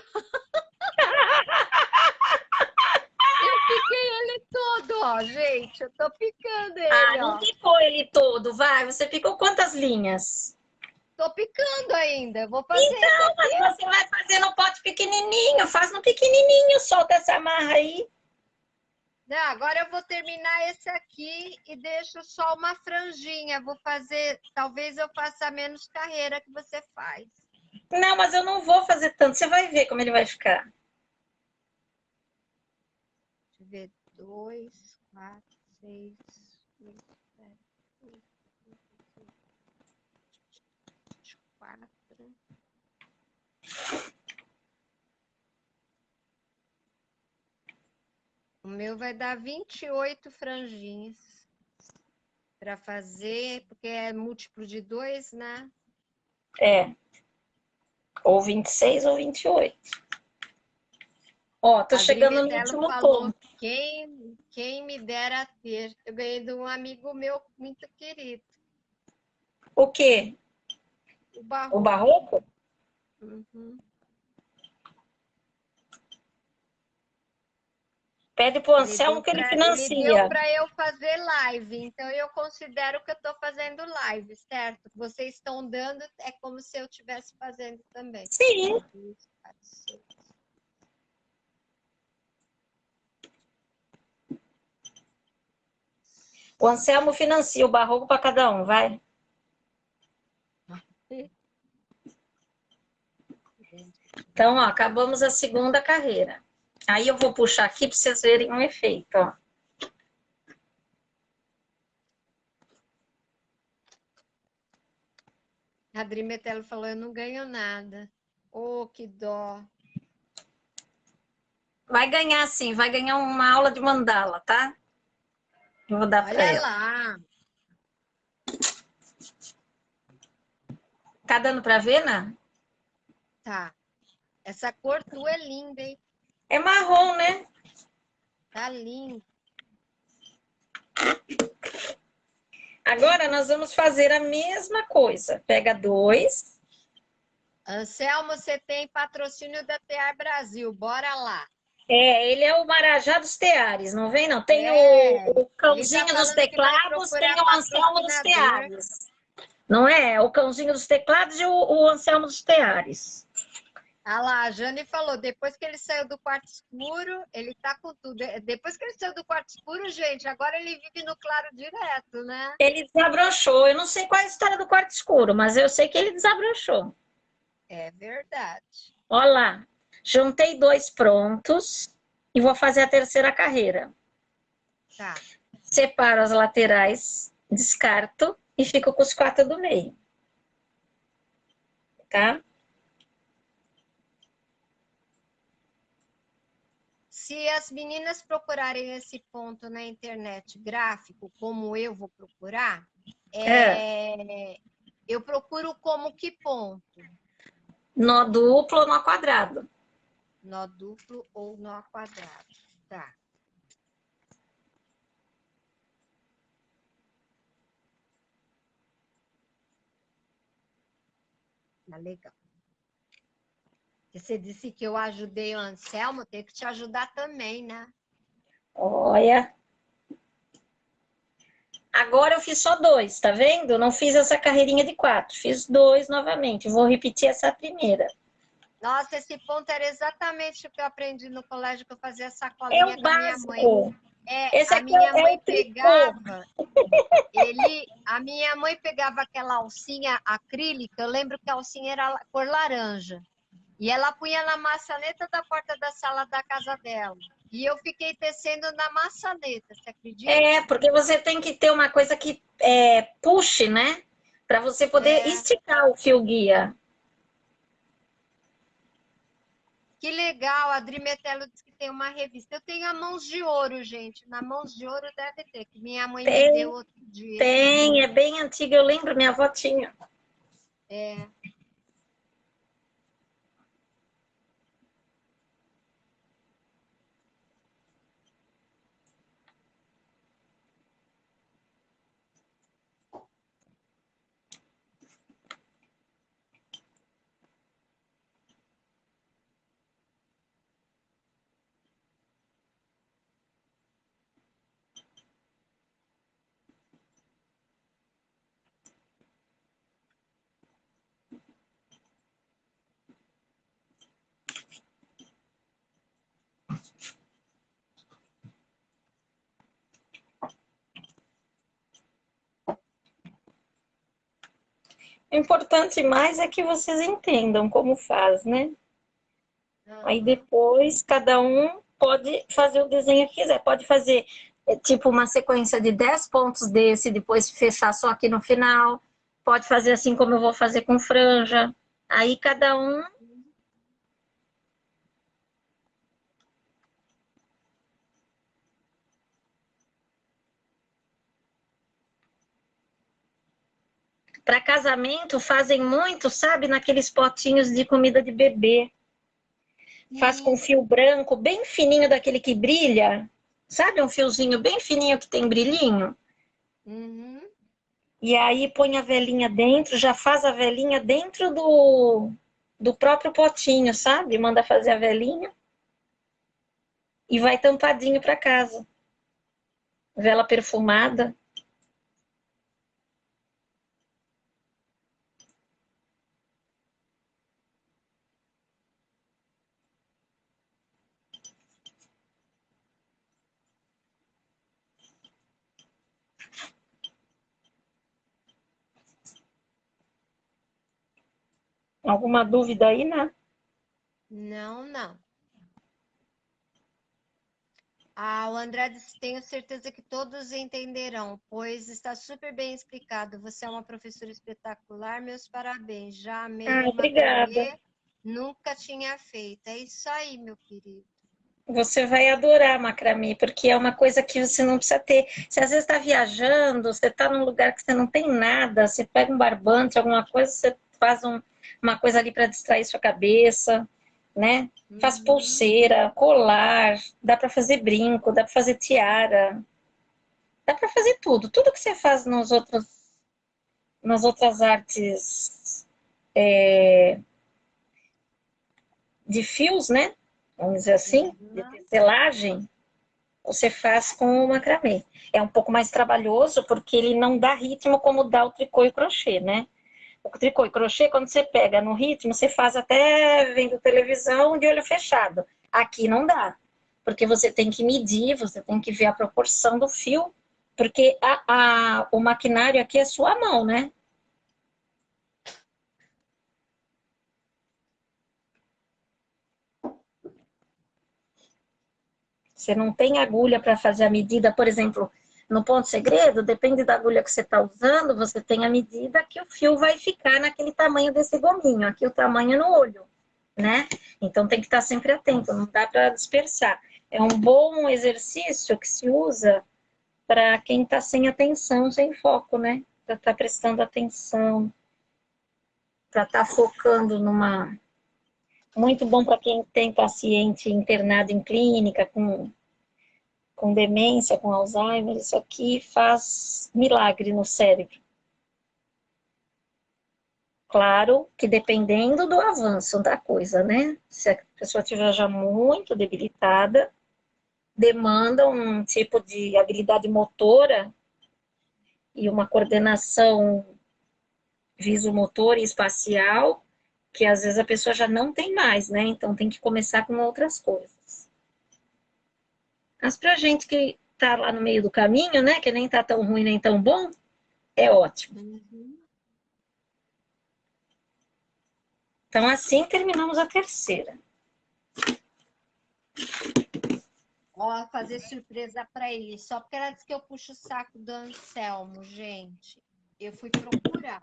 Eu piquei ele todo, ó, gente. Eu tô picando Ah, ele, não ó. picou ele todo, vai. Você picou quantas linhas? Tô picando ainda. Eu vou fazer esse Então, aqui. mas você vai fazer no pote pequenininho, faz no pequenininho, solta essa amarra aí. Não, agora eu vou terminar esse aqui e deixo só uma franjinha. Vou fazer, talvez eu faça menos carreira que você faz. Não, mas eu não vou fazer tanto, você vai ver como ele vai ficar. Deixa eu ver. 2, 4, 6, 8, 7, 8, 4. O meu vai dar 28 franjinhas para fazer, porque é múltiplo de 2, né? É, ou 26 ou 28. Ó, tô Adri chegando no Metello último falou, ponto. quem me dera ter. Eu ganhei de um amigo meu muito querido. O quê? O O barroco. barroco? Uhum. Pede pro Anselmo que ele Ele deu financia. para eu fazer live, então eu considero que eu estou fazendo live, certo? Vocês estão dando, é como se eu estivesse fazendo também. Sim. 1, 2, 4, 6. O Anselmo financia o barroco para cada um, vai. Então, ó, acabamos a segunda carreira. Aí eu vou puxar aqui para vocês verem um efeito, ó. A Adri Metello falou, eu não ganho nada. Oh, que dó. Vai ganhar sim, vai ganhar uma aula de mandala, tá? Eu vou dar para Olha ela. lá. Tá dando para ver, né? Tá. Essa cor tua é linda, hein? É marrom, né? Tá lindo. Agora nós vamos fazer a mesma coisa. Pega 2. Anselmo, você tem patrocínio da TR Brasil. Bora lá. É, ele é o Marajá dos Teares, não vem não? Tem É, o ele tá Cãozinho dos falando que vai Teclados, tem procurar o Anselmo dos patrocinador. Teares. Não é? O Cãozinho dos Teclados e o Anselmo dos Teares. Ah lá, a Jane falou, depois que ele saiu do quarto escuro, ele tá com tudo. Depois que ele saiu do quarto escuro, gente, agora ele vive no claro direto, né? Ele desabrochou. Eu não sei qual é a história do quarto escuro, mas eu sei que ele desabrochou. É verdade. Olha lá. Juntei 2 prontos e vou fazer a terceira carreira. Tá. Separo as laterais, descarto e fico com os 4 do meio. Tá? Se as meninas procurarem esse ponto na internet gráfico, como eu vou procurar, É. eu procuro como que ponto? Nó duplo ou nó quadrado. Nó duplo ou nó quadrado. Tá. Tá legal. Você disse que eu ajudei o Anselmo, tem que te ajudar também, né? Olha. Agora eu fiz só 2, tá vendo? Não fiz essa carreirinha de 4. Fiz 2 novamente. Vou repetir essa primeira. Nossa, esse ponto era exatamente o que eu aprendi no colégio, que eu fazia É sacolinha o com a minha mãe. básico. Esse A aqui minha é mãe o tricô. pegava, a minha mãe pegava aquela alcinha acrílica, eu lembro que a alcinha era cor laranja, e ela punha na maçaneta da porta da sala da casa dela. E eu fiquei tecendo na maçaneta, você acredita? É, porque você tem que ter uma coisa que puxe, né? Para você poder É, esticar o fio guia. que legal, a Adri Metello disse que tem uma revista. Eu tenho a Mãos de Ouro, gente. Na Mãos de Ouro deve ter, que minha mãe me deu Tem, outro dia. tem, é bem antiga. Eu lembro, minha avó tinha. É. O importante mais é que vocês entendam como faz, né? Aí Uhum. depois cada um pode fazer o desenho que quiser. Pode fazer tipo uma sequência de 10 pontos desse, depois fechar só aqui no final. Pode fazer assim como eu vou fazer com franja. Aí cada um. Para casamento fazem muito, sabe, naqueles potinhos de comida de bebê. Faz com fio branco, bem fininho, daquele que brilha. Sabe, um fiozinho bem fininho que tem brilhinho? Uhum. E aí põe a velinha dentro, já faz a velinha dentro do próprio potinho, sabe? Manda fazer a velinha e vai tampadinho para casa. Vela perfumada. Alguma dúvida aí, né? Não, não. Ah, o André disse, tenho certeza que todos entenderão, pois está super bem explicado. Você é uma professora espetacular, meus parabéns. Já amei o Obrigada. macramê, nunca tinha feito. É isso aí, meu querido. Você vai adorar macramê, porque é uma coisa que você não precisa ter. Você às vezes está viajando, você está num lugar que você não tem nada, você pega um barbante, alguma coisa, você faz uma coisa ali para distrair sua cabeça, né? Faz pulseira, colar, dá para fazer brinco, dá para fazer tiara, dá para fazer tudo. Tudo que você faz nas outras artes de fios, né? Vamos dizer assim, de tecelagem, você faz com o macramê. É um pouco mais trabalhoso porque ele não dá ritmo como dá o tricô e o crochê, né? O tricô e crochê, quando você pega no ritmo, você faz até vendo televisão de olho fechado. Aqui não dá, porque você tem que medir, você tem que ver a proporção do fio, porque o maquinário aqui é sua mão, né? Você não tem agulha para fazer a medida, por exemplo, no ponto segredo, depende da agulha que você está usando, você tem a medida que o fio vai ficar naquele tamanho desse gominho, aqui o tamanho no olho, né? Então tem que estar sempre atento, não dá para dispersar. É um bom exercício que se usa para quem está sem atenção, sem foco, né? Para estar prestando atenção, para estar focando numa. Muito bom para quem tem paciente internado em clínica com demência, com Alzheimer, isso aqui faz milagre no cérebro. Claro que dependendo do avanço da coisa, né? Se a pessoa estiver já muito debilitada, demanda um tipo de habilidade motora e uma coordenação visomotora e espacial que às vezes a pessoa já não tem mais, né? Então tem que começar com outras coisas. Mas pra gente que tá lá no meio do caminho, né? Que nem tá tão ruim nem tão bom, é ótimo. Então, assim terminamos a terceira. Ó, fazer surpresa para ele, só porque ela disse que eu puxo o saco do Anselmo, gente. Eu fui procurar.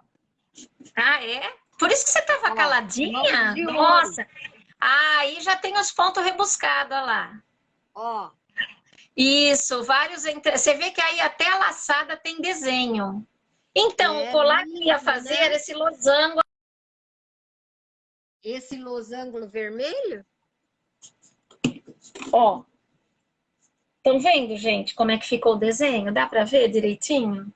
Ah, é? Por isso que você tava Ó, caladinha? Nossa! Ah, aí já tem os pontos rebuscados, olha lá. Ó. Isso, vários. Você vê que aí até a laçada tem desenho. Então, o colar que ia fazer era esse losango. Esse losango vermelho? Ó. Estão vendo, gente, como é que ficou o desenho? Dá para ver direitinho?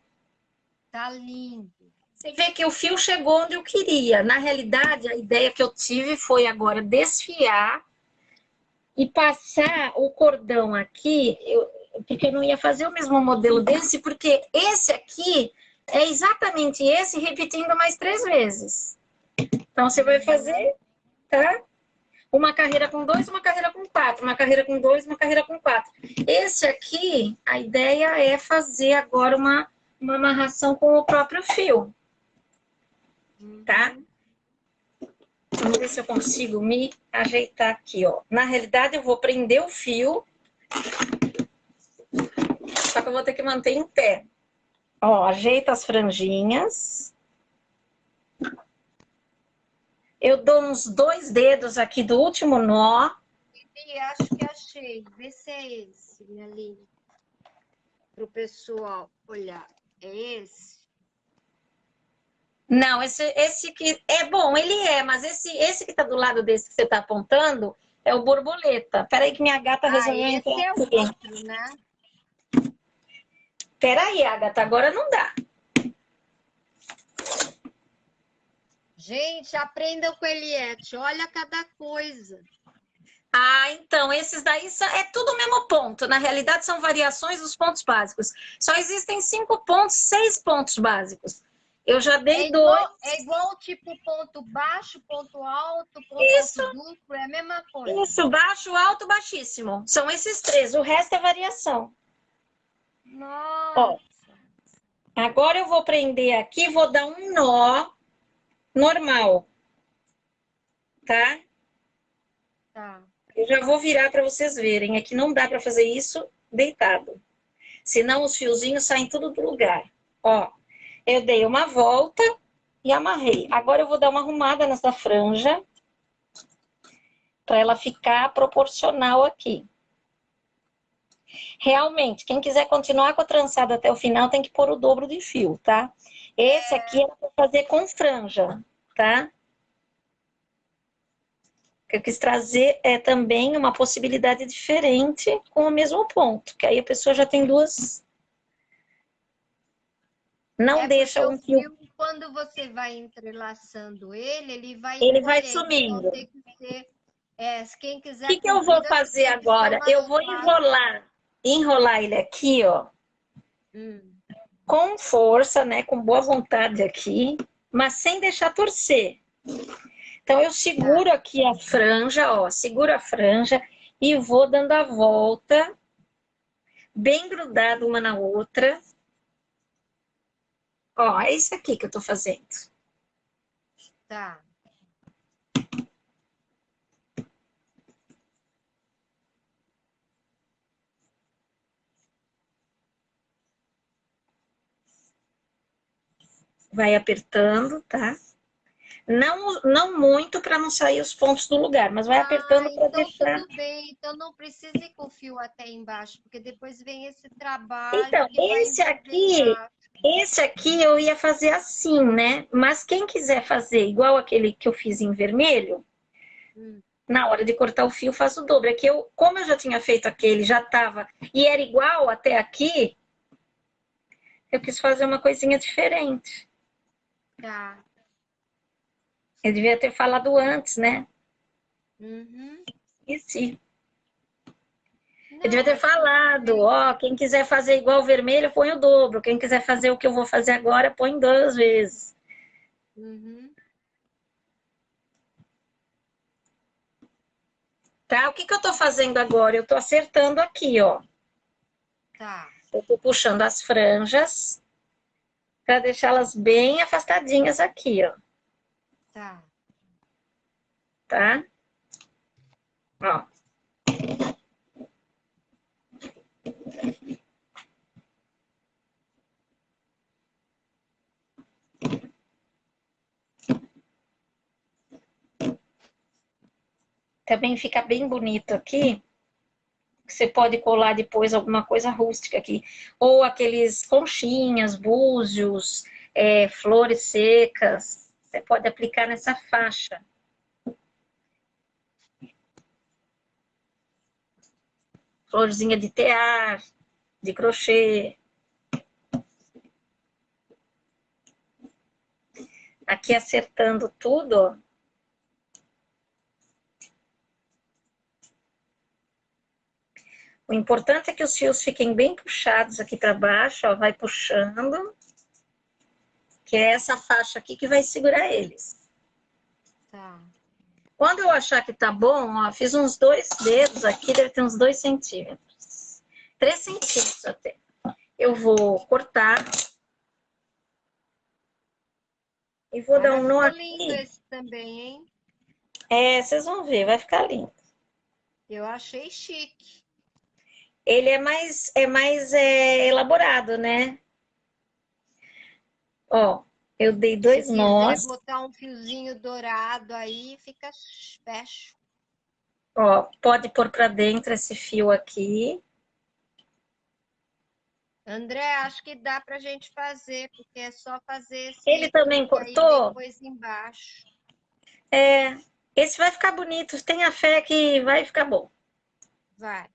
Tá lindo. Você vê que o fio chegou onde eu queria. Na realidade, a ideia que eu tive foi agora desfiar e passar o cordão aqui, porque eu não ia fazer o mesmo modelo desse, porque esse aqui é exatamente esse repetindo mais 3 vezes. Então, você vai fazer, tá? Uma carreira com 2, uma carreira com 4, uma carreira com 2, uma carreira com 4. Esse aqui, a ideia é fazer agora uma amarração com o próprio fio, tá? Vamos ver se eu consigo me ajeitar aqui, ó. Na realidade, eu vou prender o fio, só que eu vou ter que manter em pé. Ó, ajeita as franjinhas. Eu dou uns 2 dedos aqui do último nó. E acho que achei. Vê se é esse, minha linda. Para o pessoal olhar. É esse? Não, esse que é bom, ele é, mas esse que tá do lado desse que você tá apontando é o borboleta. Peraí que minha gata resolveu entrar Esse é aqui. outro, né? Peraí, Agatha, agora não dá. Gente, aprendam com Eliette. Olha cada coisa. Ah, então, esses daí é tudo o mesmo ponto. Na realidade, são variações dos pontos básicos. Só existem 5 pontos, 6 pontos básicos. Eu já dei dois. É igual tipo ponto baixo, ponto alto, ponto Isso, alto duplo, é a mesma coisa. isso, baixo, alto, baixíssimo. São esses três, o resto é variação. Ó, Nossa. agora eu vou prender aqui, vou dar um nó normal, tá? Tá. Eu já vou virar para vocês verem. Aqui não dá para fazer isso deitado. Senão os fiozinhos saem tudo do lugar. Ó, eu dei uma volta e amarrei. Agora eu vou dar uma arrumada nessa franja para ela ficar proporcional aqui. Realmente, quem quiser continuar com a trançada até o final tem que pôr o dobro de fio, tá? Esse aqui é para fazer com franja, tá? Eu quis trazer também uma possibilidade diferente com o mesmo ponto, que aí a pessoa já tem duas. Não deixa um fio. Quando você vai entrelaçando ele vai Ele vai encolhendo. Então sumindo. tem que ser. Quem O quiser que que eu vou comprido, assim, fazer tem que ser agora? umas Eu vou quatro. enrolar ele aqui, ó, Hum, com força, né, com boa vontade aqui, mas sem deixar torcer. Então eu tá. seguro aqui a franja, ó, seguro a franja e vou dando a volta, bem grudado uma na outra. Ó, é isso aqui que eu tô fazendo. Tá. Vai apertando, tá? Não muito para não sair os pontos do lugar, mas vai apertando para Então deixar. tudo bem. Então não precisa ir com o fio até embaixo, porque depois vem esse trabalho Então, que vai envolver embaixo. esse aqui eu ia fazer assim, né? Mas quem quiser fazer igual aquele que eu fiz em vermelho, Hum, na hora de cortar o fio, faz o dobro. É que eu, como eu já tinha feito aquele, já tava e era igual até aqui, eu quis fazer uma coisinha diferente. tá. Eu devia ter falado antes, né? Uhum. Esqueci. Eu devia Não, ter mas tudo falado, bem. ó, quem quiser fazer igual o vermelho, põe o dobro. Quem quiser fazer o que eu vou fazer agora, põe 2 vezes. Uhum. Tá? O que que eu tô fazendo agora? Eu tô acertando aqui, ó. Tá, Eu tô puxando as franjas para deixá-las bem afastadinhas aqui, ó, tá. tá? Ó. Também fica bem bonito aqui. Você pode colar depois alguma coisa rústica aqui. Ou aqueles conchinhas, búzios, flores secas. Você pode aplicar nessa faixa. Florzinha de tear, de crochê. Aqui acertando tudo, ó. O importante é que os fios fiquem bem puxados aqui para baixo, ó. Vai puxando. Que é essa faixa aqui que vai segurar eles. Tá. Quando eu achar que tá bom, ó, fiz uns 2 dedos aqui, deve ter uns 2 centímetros. 3 centímetros até. Eu vou cortar. E vou dar Mas um nó ficou lindo aqui. esse também, hein? Vocês vão ver, vai ficar lindo. Eu achei chique. Ele é mais elaborado, né? Ó, eu dei Se 2 quiser nós. botar um fiozinho dourado aí, fica fecho. Ó, pode pôr para dentro esse fio aqui. André, acho que dá pra gente fazer, porque é só fazer Ele esse também fio aí cortou. depois embaixo. Esse vai ficar bonito. Tenha fé que vai ficar bom. Vai.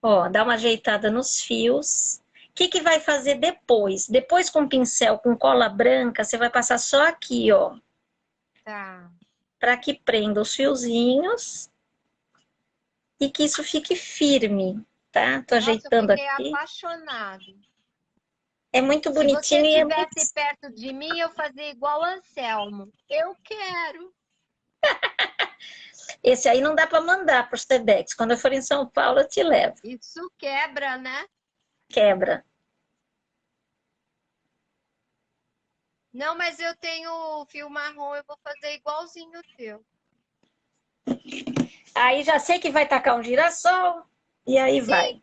Ó, dá uma ajeitada nos fios. que vai fazer depois? Depois com pincel, com cola branca, você vai passar só aqui, ó. Tá. Para que prenda os fiozinhos e que isso fique firme, tá? Tô Nossa, eu ajeitando fiquei aqui. apaixonada. É muito Se você bonitinho e é muito... estivesse perto de mim, eu fazia igual o Anselmo. Eu quero. Esse aí não dá para mandar para os TEDx. Quando eu for em São Paulo, eu te levo. Isso quebra, né? Quebra. Não, mas eu tenho fio marrom, eu vou fazer igualzinho o teu. Aí já sei que vai tacar um girassol e aí vai.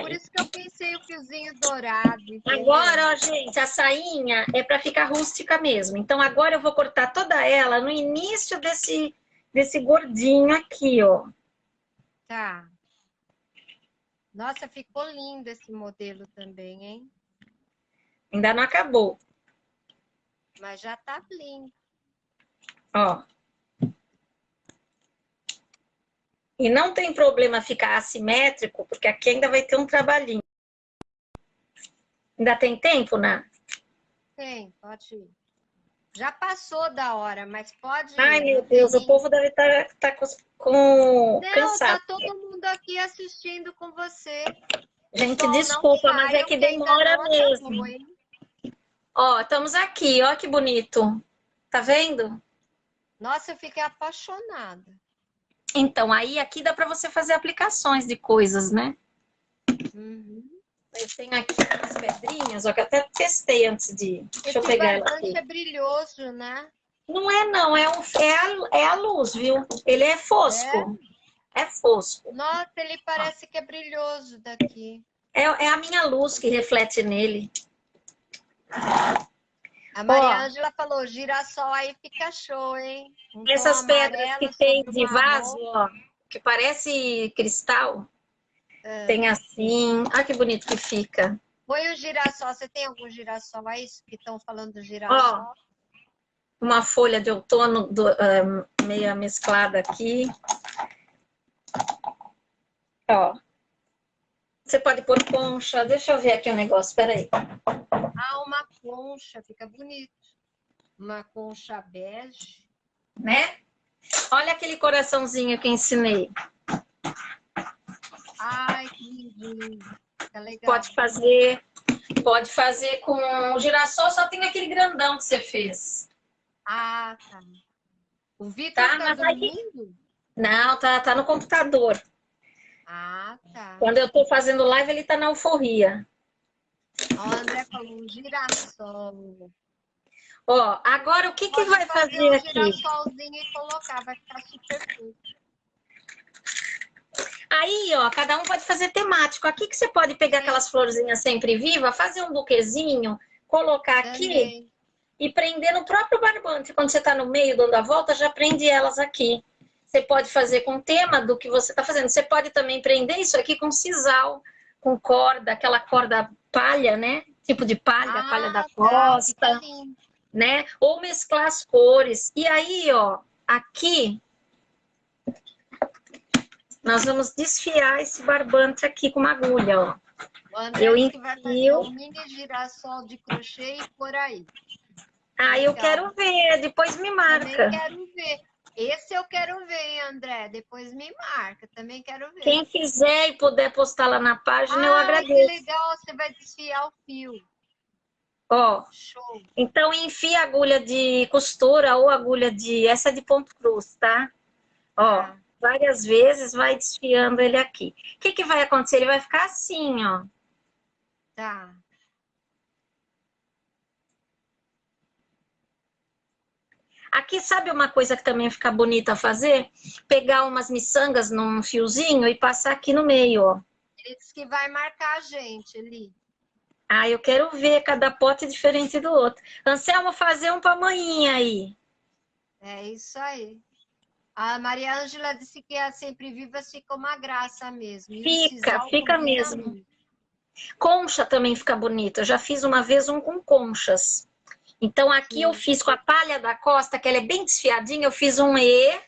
Por isso que eu pensei o fiozinho dourado, entendeu? Agora, ó, gente, a sainha é para ficar rústica mesmo. Então agora eu vou cortar toda ela no início desse gordinho aqui, ó. Tá. Nossa, ficou lindo esse modelo também, hein? Ainda não acabou, Mas já tá lindo. ó. E não tem problema ficar assimétrico, porque aqui ainda vai ter um trabalhinho. Ainda tem tempo, né? Tem, pode ir. Já passou da hora, mas pode Ai, ir. meu Deus, o povo deve estar Não, cansado. tá todo mundo aqui assistindo com você. Gente, Pessoal, não desculpa, mas é saiam, que que ainda demora não acabou, mesmo. hein? Ó, estamos aqui, ó que bonito. Tá vendo? Nossa, eu fiquei apaixonada. Então, aí aqui dá para você fazer aplicações de coisas, né? Uhum. Eu tenho aqui as pedrinhas, ó, que eu até testei antes de... Deixa eu Esse pegar ela aqui. barbante é brilhoso, né? Não é não, é a luz, viu? Ele é fosco. É fosco. Nossa, ele parece que é brilhoso daqui. É a minha luz que reflete nele. A Ó, Maria Ângela falou, girassol aí fica show, hein? Um tom essas pedras que amarelo tem sobre o de vaso, marrom. ó, que parece cristal, É. tem assim. Olha que bonito que fica. Põe o girassol. Você tem algum girassol? É isso que estão falando do Ó, girassol? uma folha de outono meia mesclada aqui. Ó. Você pode pôr concha. Deixa eu ver aqui o negócio, peraí. Ah, uma concha, fica bonito. Uma concha bege. Né? Olha aquele coraçãozinho que eu ensinei. Ai, que lindinho. Fica legal. Pode fazer com o girassol, só tem aquele grandão que você fez. Ah, tá. O Vitor Tá? tá Mas aí... dormindo? Não, tá no computador. Ah, tá. Quando eu tô fazendo live, ele tá na alforria. Ó, o André falou um girassol. Ó, agora o que Pode vai fazer fazer um aqui? girassolzinho e colocar, vai ficar super fofo. Aí, ó, cada um pode fazer temático. Aqui que você pode pegar aquelas florzinhas sempre vivas, fazer um buquezinho, colocar aqui Também. e prender no próprio barbante. Quando você tá no meio, dando a volta, já prende elas aqui. Você pode fazer com o tema do que você tá fazendo. Você pode também prender isso aqui com sisal, com corda, aquela corda palha, né? Tipo de palha, palha da Ah, tá. Fica costa, lindo. né? Ou mesclar as cores. E aí, ó, aqui nós vamos desfiar esse barbante aqui com uma agulha, ó. O André Eu disse que vai fazer enfio. um mini girassol de crochê e por aí. Ah, eu Legal. quero ver, depois me Também marca. quero ver. Esse eu quero ver, hein, André. Depois me marca. Também quero ver. Quem fizer e puder postar lá na página, eu Ai, que agradeço. legal. Você vai desfiar o fio. Ó, Show. então enfia agulha de costura ou agulha de... Essa é de ponto cruz, tá? Ó, Tá. várias vezes vai desfiando ele aqui. O que que vai acontecer? Ele vai ficar assim, ó. Tá. Aqui, sabe uma coisa que também fica bonita a fazer? Pegar umas miçangas num fiozinho e passar aqui no meio, ó. Ele disse que vai marcar a gente ali. Ah, eu quero ver cada pote diferente do outro. Anselmo, fazer um pra manhinha aí. É isso aí. A Maria Ângela disse que a Sempre Vivas fica uma graça mesmo. E o sisal Fica combina mesmo. muito. Concha também fica bonita. Eu já fiz uma vez um com conchas. Então aqui Sim. eu fiz com a palha da costa, que ela é bem desfiadinha, eu fiz um E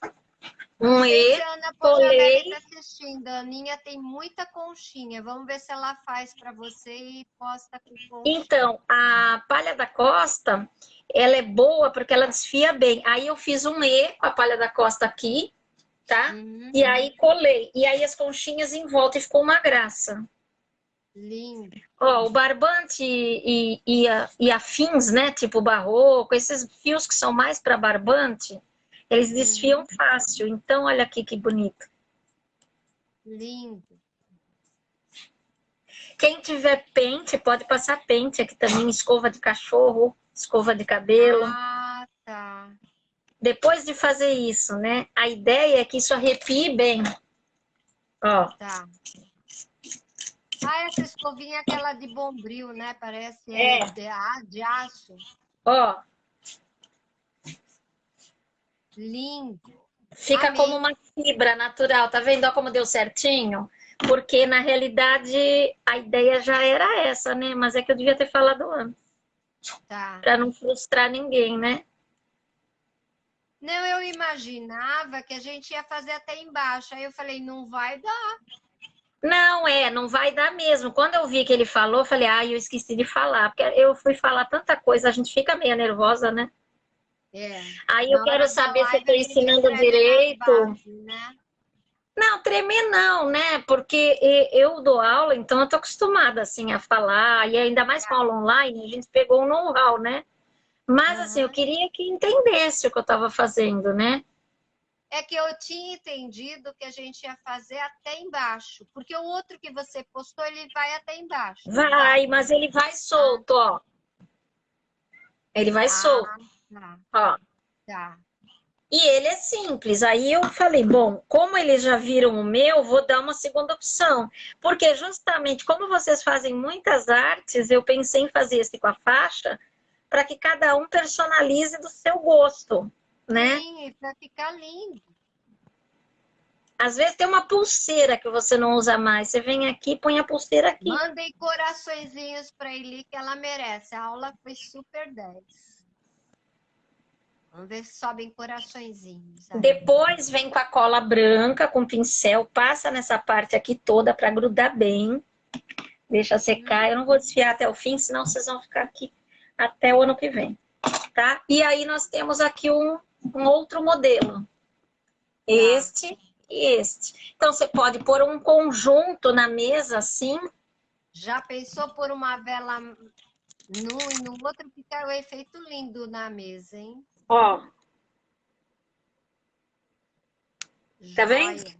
Não Um sei se E, a Ana Pojavelli colei. está assistindo. A Aninha tem muita conchinha. Vamos ver se ela faz para você e posta com conchinha. Então, a palha da costa, ela é boa porque ela desfia bem. Aí eu fiz um E com a palha da costa aqui, tá? Uhum, E aí colei. E aí as conchinhas em volta e ficou uma graça. lindo. Ó, o barbante e afins, né? Tipo barroco, esses fios que são mais para barbante, eles desfiam Uhum, fácil. Então, olha aqui que bonito. lindo. Quem tiver pente, pode passar pente aqui também, escova de cachorro, escova de cabelo. Ah, tá. Depois de fazer isso, né? A ideia é que isso arrepie bem. Ó, Tá. Ah, essa escovinha é aquela de Bombril, né? Parece é é, de aço. ó, Lindo. fica como Amei. uma fibra natural, tá vendo? Ó como deu certinho? Porque na realidade a ideia já era essa, né? Mas é que eu devia ter falado antes, Tá. para não frustrar ninguém, né? Não, eu imaginava que a gente ia fazer até embaixo. Aí eu falei, não vai dar. Não, não vai dar mesmo. Quando eu vi que ele falou, eu falei, eu esqueci de falar, porque eu fui falar tanta coisa, a gente fica meio nervosa, né? É. Aí eu Na quero hora da saber se eu live estou a gente ensinando treme nas direito. bases, né? Não, tremer não, né? Porque eu dou aula, então eu tô acostumada, assim, a falar. E ainda mais com aula online, a gente pegou um know-how, né? Mas, assim, eu Aham. queria que entendesse o que eu estava fazendo, né? É que eu tinha entendido que a gente ia fazer até embaixo. Porque o outro que você postou, ele vai até embaixo, não vai? Vai, mas ele vai Ah, solto, ó. Ele vai solto, ah, tá, ó. tá. E ele é simples. Aí eu falei, bom, como eles já viram o meu, vou dar uma segunda opção. Porque justamente como vocês fazem muitas artes, eu pensei em fazer esse com a faixa para que cada um personalize do seu gosto, né? Sim, para ficar lindo. Às vezes tem uma pulseira que você não usa mais. Você vem aqui e põe a pulseira aqui. Mandei coraçõezinhos para Eli que ela merece. A aula foi super 10. Vamos ver se sobem coraçõezinhos aí. Depois vem com a cola branca, com pincel, passa nessa parte aqui toda para grudar bem. Deixa secar. Eu não vou desfiar até o fim, senão vocês vão ficar aqui até o ano que vem, tá? E aí nós temos aqui um outro modelo. Tá. Este e este. Então você pode pôr um conjunto na mesa assim. Já pensou por uma vela num e no outro? Fica o efeito lindo na mesa, hein? Ó, tá vendo? Joia.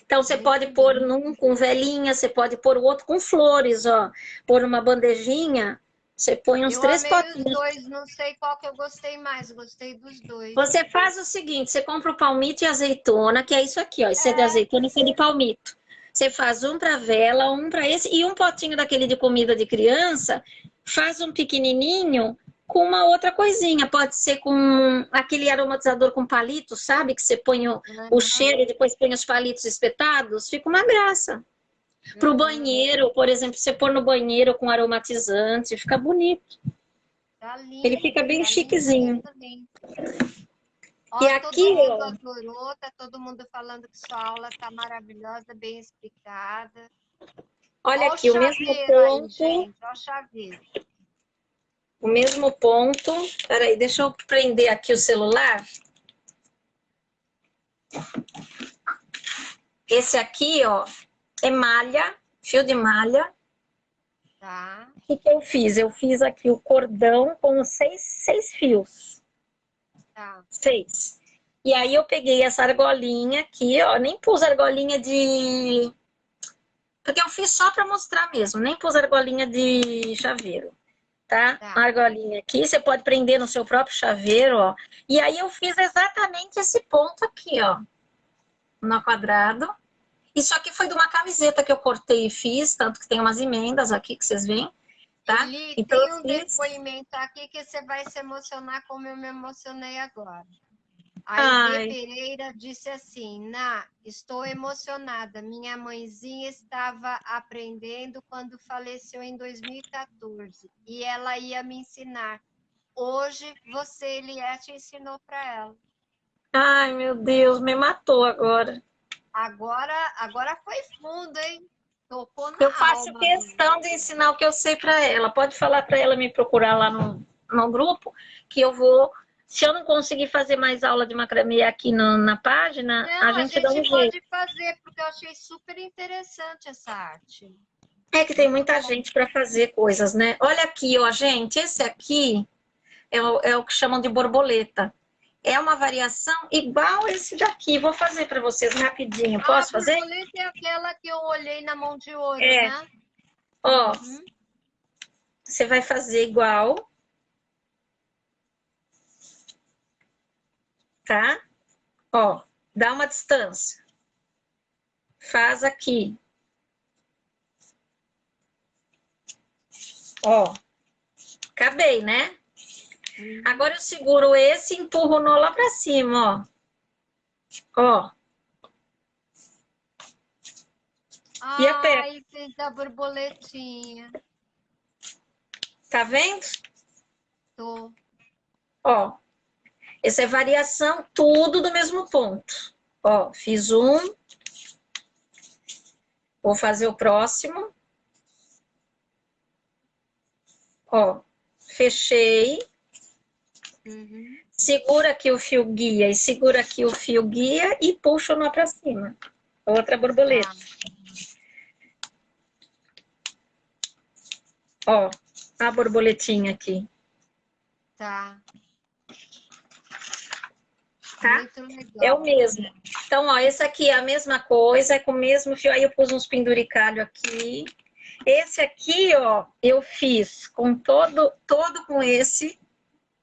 Então você Muito pode pôr lindo. num com velinha, você pode pôr o outro com flores, ó. Pôr uma bandejinha, você põe uns Eu 3 amei os potinhos. dois, não sei qual que eu gostei mais. Gostei dos dois. Você faz o seguinte, você compra o palmito e azeitona, que é isso aqui, ó. Esse é de É, azeitona e esse é de palmito. Você faz um para vela, um para esse e um potinho daquele de comida de criança, faz um pequenininho com uma outra coisinha. Pode ser com aquele aromatizador com palito, sabe? Que você põe o aham, cheiro e depois põe os palitos espetados. Fica uma graça. Para o aham. banheiro, por exemplo, você pôr no banheiro com aromatizante, fica bonito. Ele fica bem Tá lindo, chiquezinho. lindo, lindo. E Ó, todo aqui, mundo ó, adorou, tá todo mundo falando que sua aula tá maravilhosa, bem explicada. olha Ó o aqui, o mesmo chaveiro aí, ponto. gente, ó o chaveiro. O mesmo ponto. Peraí, deixa eu prender aqui o celular. Esse aqui, ó, é malha, fio de malha. Tá, O que que eu fiz? Eu fiz aqui o cordão com seis fios. tá. Seis. E aí eu peguei essa argolinha aqui, ó. Nem pus argolinha de. Porque eu fiz só para mostrar mesmo, nem pus argolinha de chaveiro, tá? Tá. Uma argolinha aqui, você pode prender no seu próprio chaveiro, ó. E aí eu fiz exatamente esse ponto aqui, ó. No quadrado. Isso aqui foi de uma camiseta que eu cortei e fiz, tanto que tem umas emendas aqui que vocês veem, tá? Eli, Então eu tem um fiz. depoimento aqui que você vai se emocionar como eu me emocionei agora. A Aide Ai, Pereira disse assim: estou emocionada. Minha mãezinha estava aprendendo quando faleceu em 2014 e ela ia me ensinar. Hoje você, Eliette, ensinou para ela. Ai, meu Deus, me matou agora. Agora foi fundo, hein? Tocou Eu na faço alma agora. questão de ensinar o que eu sei para ela. Pode falar para ela me procurar lá no grupo, que eu vou. Se eu não conseguir fazer mais aula de macramê aqui na página, a Não, a gente dá gente um jeito. pode fazer, porque eu achei super interessante essa arte. É que tem muita gente para fazer coisas, né? Olha aqui, ó, gente. Esse aqui é o que chamam de borboleta. É uma variação igual esse daqui. Vou fazer para vocês rapidinho. Ah, a Posso fazer? borboleta é aquela que eu olhei na mão de ouro, É. né? Ó, Uhum. você vai fazer igual, tá? Ó, dá uma distância. Faz aqui. Ó, acabei, né? Agora eu seguro esse e empurro o nó lá pra cima, ó. Ó. E aperto. Ai, fez a borboletinha. Tá vendo? Tô. Ó. Essa é variação, tudo do mesmo ponto. Ó, fiz um. Vou fazer o próximo. Ó, fechei. Uhum. Segura aqui o fio guia e segura aqui o fio guia e puxa o nó pra cima. Outra borboleta. Ó, a borboletinha aqui. Tá. Tá? Muito legal. É o mesmo. Então, ó, esse aqui é a mesma coisa, é com o mesmo fio. Aí eu pus uns penduricalhos aqui. Esse aqui, ó, eu fiz com todo com esse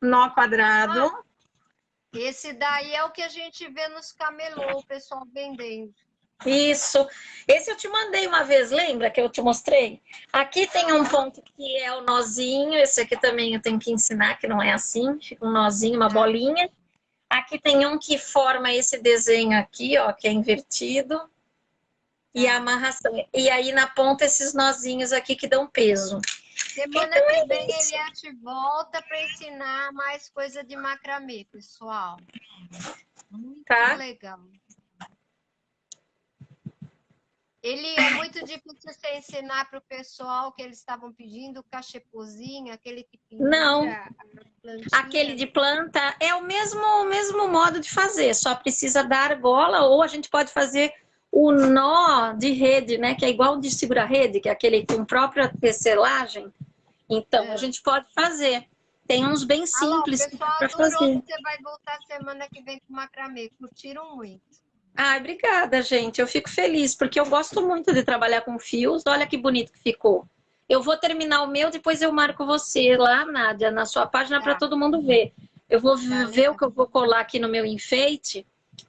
nó quadrado. Esse daí é o que a gente vê nos camelô, o pessoal vendendo. Isso. Esse eu te mandei uma vez, lembra que eu te mostrei? Aqui tem um ponto que é o nozinho. Esse aqui também eu tenho que ensinar, que não é assim. Fica um nozinho, uma bolinha. Aqui tem um que forma esse desenho aqui, ó, que é invertido. E a amarração. E aí na ponta esses nozinhos aqui que dão peso. Semana Então, que vem Eliette volta para ensinar mais coisa de macramê, pessoal. Muito legal. Ele é muito difícil você ensinar para o pessoal que eles estavam pedindo o cachepozinho, aquele que pendura. Não. Aquele de planta é o mesmo modo de fazer, só precisa da argola ou a gente pode fazer o nó de rede, né? Que é igual de segura-rede, que é aquele com própria tecelagem. Então, a gente pode fazer. Tem uns bem simples para fazer. Você vai voltar semana que vem com macramê. Curtiram muito. Ai, obrigada, gente. Eu fico feliz, porque eu gosto muito de trabalhar com fios. Olha que bonito que ficou. Eu vou terminar o meu, depois eu marco você lá, Nádia, na sua página para todo mundo ver. Eu vou ver o que eu vou colar aqui no meu enfeite,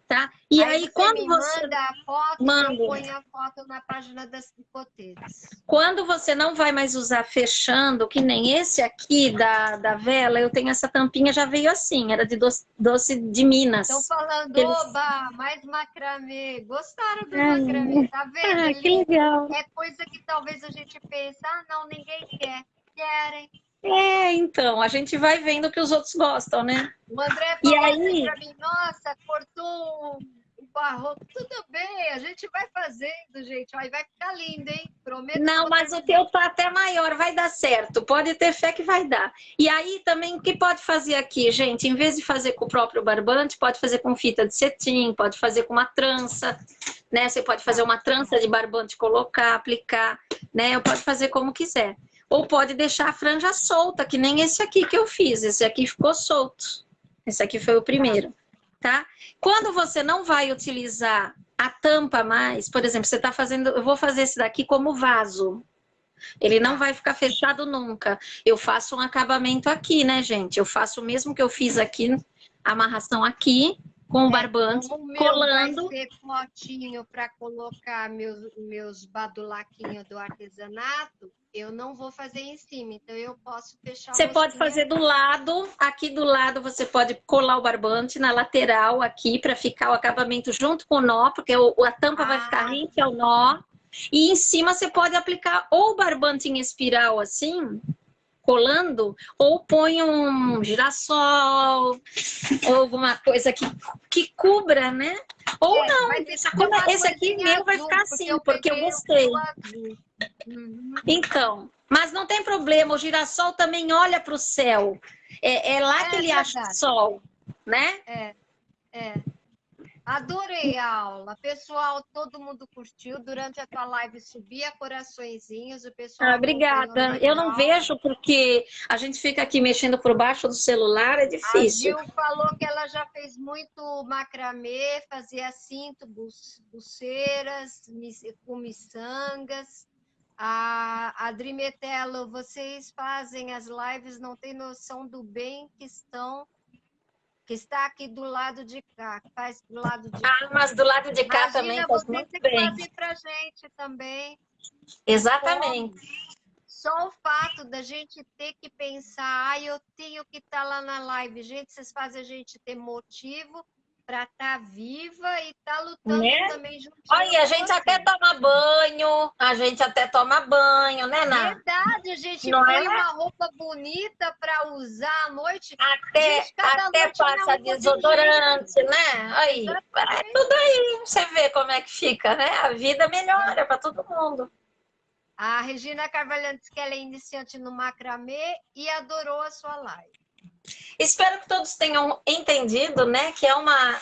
tá? E aí quando você manda a foto, eu ponho a foto na página das tricoteiras. Quando você não vai mais usar fechando, que nem esse aqui da vela, eu tenho essa tampinha, já veio assim, era de doce de Minas. Estão falando, oba, mais macramê. Gostaram do macramê, tá vendo? Que legal. É coisa que talvez a gente pense, não, ninguém quer. Querem. Então, a gente vai vendo que os outros gostam, né? O André falou assim pra mim, nossa, cortou o barroco. Tudo bem, a gente vai fazendo, gente. Aí vai ficar lindo, hein? Prometo. Não, mas o teu tá até maior, vai dar certo. Pode ter fé que vai dar. E aí também, o que pode fazer aqui, gente? Em vez de fazer com o próprio barbante, pode fazer com fita de cetim, pode fazer com uma trança, né? Você pode fazer uma trança de barbante, colocar, aplicar, né? Pode fazer como quiser. Ou pode deixar a franja solta, que nem esse aqui que eu fiz. Esse aqui ficou solto. Esse aqui foi o primeiro, tá? Quando você não vai utilizar a tampa mais, por exemplo, você tá fazendo... Eu vou fazer esse daqui como vaso. Ele não vai ficar fechado nunca. Eu faço um acabamento aqui, né, gente? Eu faço o mesmo que eu fiz aqui, amarração aqui, com o barbante, colando. Vai ser potinho para colocar meus badulaquinhos do artesanato. Eu não vou fazer em cima, então eu posso fechar. Você pode fazer do lado, aqui do lado você pode colar o barbante na lateral aqui para ficar o acabamento junto com o nó, porque a tampa vai ficar rente ao nó. E em cima você pode aplicar ou o barbante em espiral assim, colando, ou põe um girassol, ou alguma coisa que cubra, né? Ou não, Vai ter que ter como uma esse aqui coisinha meu vai azul, ficar porque assim, eu porque eu peguei o gostei. meu azul. Uhum. Então, mas não tem problema, o girassol também olha para o céu. É lá que É ele acha o verdade. sol, né? É. Adorei a aula. Pessoal, todo mundo curtiu. Durante a tua live subia coraçõezinhos, o pessoal Ah, acompanhou obrigada. Eu não legal. vejo porque a gente fica aqui mexendo por baixo do celular, é A difícil. Gil falou que ela já fez muito macramê, fazia cinto, pulseiras, com miçangas. A Adri Metelo, vocês fazem as lives, não tem noção do bem que está aqui do lado de cá, que faz do lado de Ah, cá. mas do lado de cá também Imagina faz vocês muito que bem. fazem pra gente também. Exatamente. Como? Só o fato da gente ter que pensar, eu tenho que estar lá na live. Gente, vocês fazem a gente ter motivo para estar viva e estar lutando Né? também juntinho Olha, a com gente até vocês. toma banho, a gente até toma banho, né, Ná? Verdade, a gente Não põe é? uma roupa bonita para usar à noite. Até, Gente, cada até noite me passa arrumo de um jeito. desodorante, né? Aí, é Exatamente. tudo aí, você vê como é que fica, né? A vida melhora para todo mundo. A Regina Carvalho disse que ela é iniciante no macramê e adorou a sua live. Espero que todos tenham entendido, né? Que é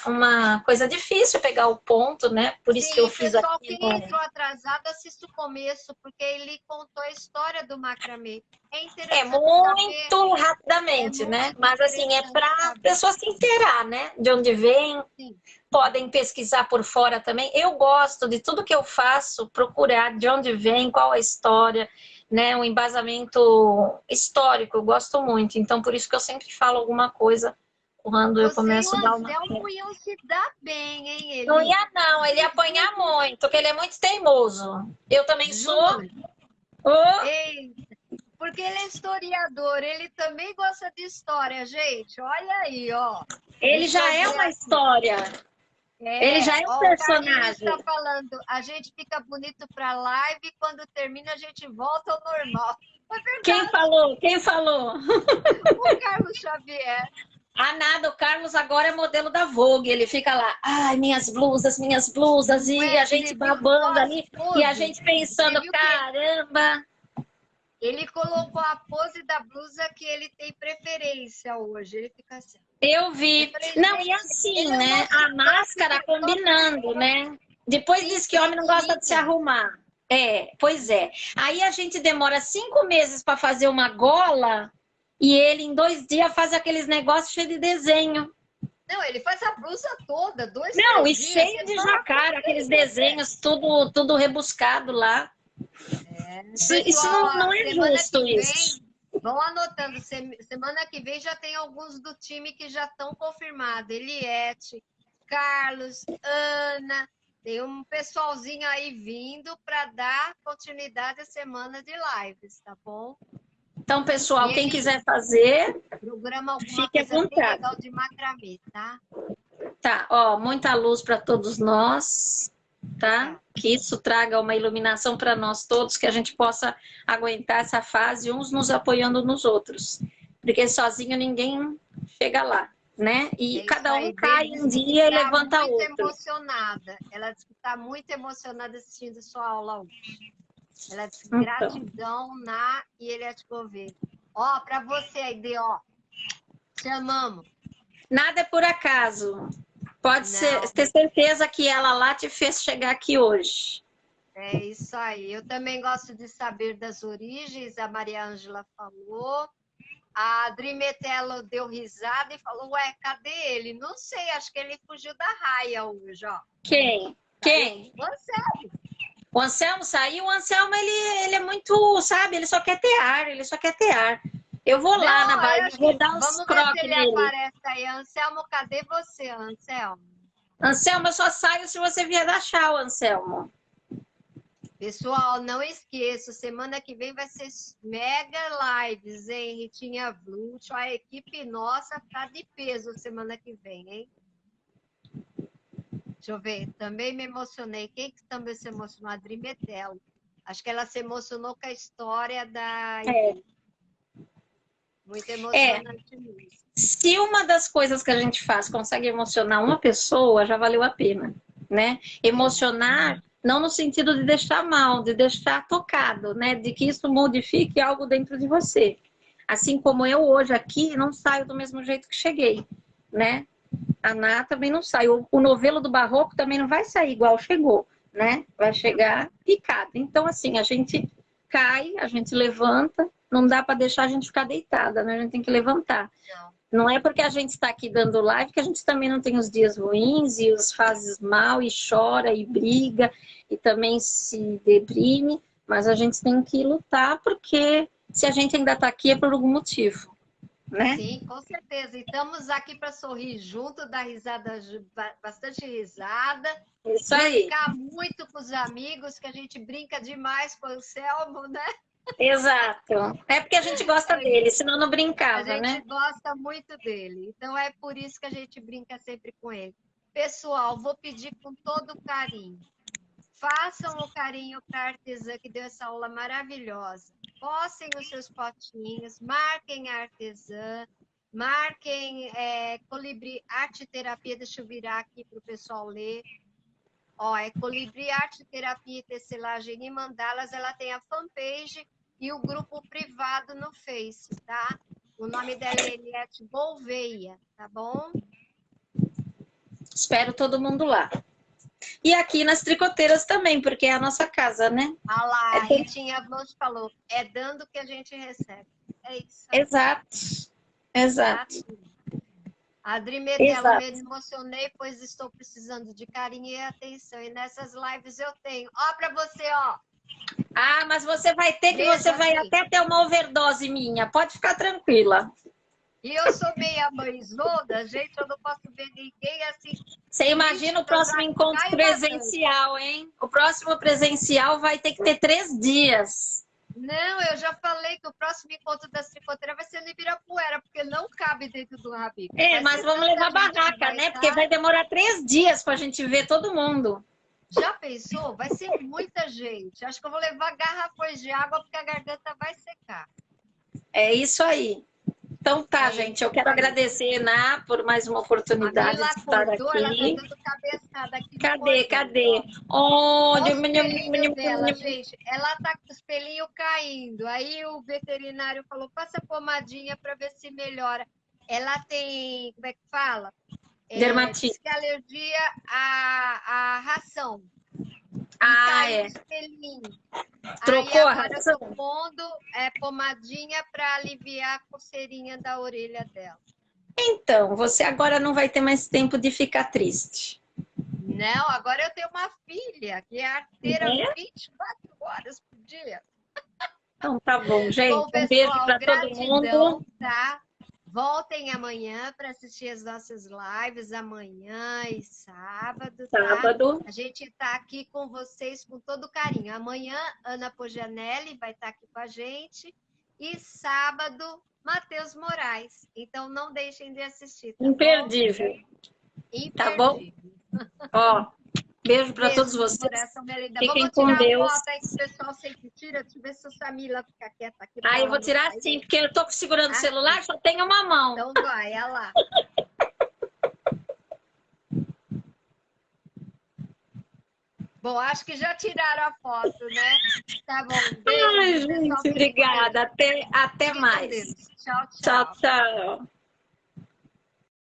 uma coisa difícil pegar o ponto, né? Por isso que eu Sim, fiz pessoal, aqui quem entrou atrasado, assista o começo, porque ele contou a história do macramê. É interessante saber, muito é rapidamente, né? muito mas assim, é interessante para a saber. pessoa se inteirar, né? De onde vem, Sim. podem pesquisar por fora também. Eu gosto de tudo que eu faço, procurar de onde vem, qual a história, né? Um embasamento histórico, eu gosto muito. Então, por isso que eu sempre falo alguma coisa quando eu Você e o começo a dar uma. Anselmo iam se dar bem, hein, Não Eli? ia, não, ele ia apanhar muito, porque ele é muito teimoso. Eu também sou. Juro. Oh, Ei, porque ele é historiador, ele também gosta de história, gente. Olha aí, ó. ele Deixa já eu é ver uma aqui. história. Ele já é um Ó, o Carlinhos está personagem. falando, a gente fica bonito para live e quando termina a gente volta ao normal. É Quem verdade, falou? Quem falou? o Carlos Xavier. Ah, nada, o Carlos agora é modelo da Vogue. Ele fica lá, ai, minhas blusas, Não e é? a Você gente viu babando ali, e a pós-pose? gente Você pensando, viu que caramba. ele colocou a pose da blusa que ele tem preferência hoje. Ele fica assim. Eu Eu vi. falei, Não, e gente, assim, ele é o né? nosso A máscara top combinando, né? Depois sim, diz que ele é homem não gosta de se bonito. arrumar. É, pois é. Aí a gente demora 5 meses para fazer uma gola e ele em 2 dias faz aqueles negócios cheios de desenho. Não, ele faz a blusa toda, dois, Não, três e dias. cheio Você de fala jacara, que ele aqueles consegue. desenhos, tudo rebuscado lá. Isso não Pessoal, é semana justo, que isso. vem, vão anotando, semana que vem já tem alguns do time que já estão confirmados. Eliette, Carlos, Ana, tem um pessoalzinho aí vindo para dar continuidade à semana de lives, tá bom? Então, pessoal, E quem ele quiser fazer, programa alguma fique à coisa bem vontade. legal de macramê, tá? Tá, ó, muita luz para todos nós, tá? Obrigada. Que isso traga uma iluminação para nós todos, que a gente possa aguentar essa fase, uns nos apoiando nos outros. Porque sozinho ninguém chega lá, né? E É isso cada um aí. cai David um disse que dia e está levanta muito outro. emocionada. Ela disse que está muito emocionada assistindo sua aula hoje. Ela disse Então, gratidão na e ele é de Gouveia. Ó, para você aí, ó. Te amamos. nada é por acaso. Pode ser, Não, ter certeza que ela lá te fez chegar aqui hoje. é isso aí. Eu também gosto de saber das origens, a Maria Ângela falou. A Adri Metelo deu risada e falou: Ué, cadê ele? Não sei, acho que ele fugiu da raia hoje, ó. Quem? Saiu Quem? você. O Anselmo saiu, o Anselmo ele é muito, sabe, ele só quer ter ar, ele só quer ter ar. Eu vou lá na Não, eu Bahia, acho vou que. dar uns Vamos ver se croques ele nele. aparece aí. Anselmo, cadê você, Anselmo? Anselmo, eu só saio se você vier dar tchau, Anselmo. Pessoal, não esqueça, semana que vem vai ser mega lives, hein? Ritinha Blut, a equipe nossa tá de peso semana que vem, hein? Deixa eu ver, também me emocionei. Quem que também se emocionou? A Adri Metelo. Acho que ela se emocionou com a história da É, Muito É, emocionante mesmo. se uma das coisas que a gente faz consegue emocionar uma pessoa, já valeu a pena, né? Emocionar não no sentido de deixar mal, de deixar tocado, né? De que isso modifique algo dentro de você. Assim como eu hoje aqui não saio do mesmo jeito que cheguei, né? A Ná também não sai. O novelo do barroco também não vai sair igual chegou, né? Vai chegar picado. Então, assim, a gente cai, a gente levanta, não dá para deixar a gente ficar deitada, né? A gente tem que levantar. Não. Não é porque a gente está aqui dando live que a gente também não tem os dias ruins e os fases mal e chora e briga e também se deprime, mas a gente tem que lutar porque se a gente ainda está aqui é por algum motivo, né? Sim, com certeza. E estamos aqui para sorrir junto, dar risada, bastante risada, Isso aí. brincar muito com os amigos, que a gente brinca demais com o Anselmo, né? Exato. É porque a gente gosta dele, senão não A brincava, gente né? gosta muito dele. Então é por isso que a gente brinca sempre com ele. Pessoal, vou pedir com todo carinho. Façam o carinho para a artesã que deu essa aula maravilhosa. Postem os seus potinhos, marquem a artesã, marquem Colibri Arte Terapia. Deixa eu virar aqui para o pessoal ler. Ó, é Colibri Arte Terapia e Tecelagem e Mandalas. Ela tem a fanpage e o grupo privado no Face, tá? O nome dela é Eliette Gouveia, tá bom? Espero todo mundo lá. E aqui nas tricoteiras também, porque é a nossa casa, né? Ah lá, a Ritinha Blanche falou, é dando que a gente recebe. É isso aí. Exato. Exato. Adri Metelo, Exato. me emocionei, pois estou precisando de carinho e atenção. E nessas lives eu tenho. Ó, para você, ó. Ah, mas você vai ter que, Beijo, você vai Adri. até ter uma overdose minha. Pode ficar tranquila. E eu sou meia mãezona, gente, eu não posso ver ninguém assim. Você imagina o próximo encontro presencial, hein? O próximo presencial vai ter que ter 3 dias. Não, eu já falei que o próximo encontro das tricoteiras vai ser no Ibirapuera, porque não cabe dentro do Rabico. Mas vamos levar barraca, né? Porque vai demorar 3 dias para a gente ver todo mundo. Já pensou? Vai ser muita gente. Acho que eu vou levar garrafões de água, porque a garganta vai secar. É isso aí. Então tá, gente. Eu quero agradecer, Ná, por mais uma oportunidade de estar aqui. Ela tá dando cabeçada aqui. Cadê? Olha, o dela, gente. Ela tá com os pelinhos caindo. Aí o veterinário falou, passa pomadinha para ver se melhora. Ela tem, como é que fala? Dermatite. Diz que é alergia à ração. Trocou a agora ração? eu tô pondo pomadinha para aliviar a coceirinha da orelha dela. Então, você agora não vai ter mais tempo de ficar triste. Não, agora eu tenho uma filha que é arteira 24 horas por dia. Então tá bom, gente. Bom, pessoal, um beijo para todo mundo. Tá? Voltem amanhã para assistir as nossas lives, amanhã e sábado, tá? A gente está aqui com vocês com todo carinho. Amanhã, Ana Pogianelli vai estar aqui com a gente. E sábado, Matheus Moraes. Então, não deixem de assistir, tá Imperdível. Bom? Tá bom? Ó, beijo para todos vocês. Fiquem com Deus. Foto aí que o pessoal sempre tira. Deixa eu ver se a Samila fica quieta aqui. Eu vou tirar sim, porque eu tô segurando o celular, só tenho uma mão. Então vai, olha lá. Bom, acho que já tiraram a foto, né? Tá bom. Beijo, gente, obrigada. Até mais. Tchau, tchau. Tchau, tchau.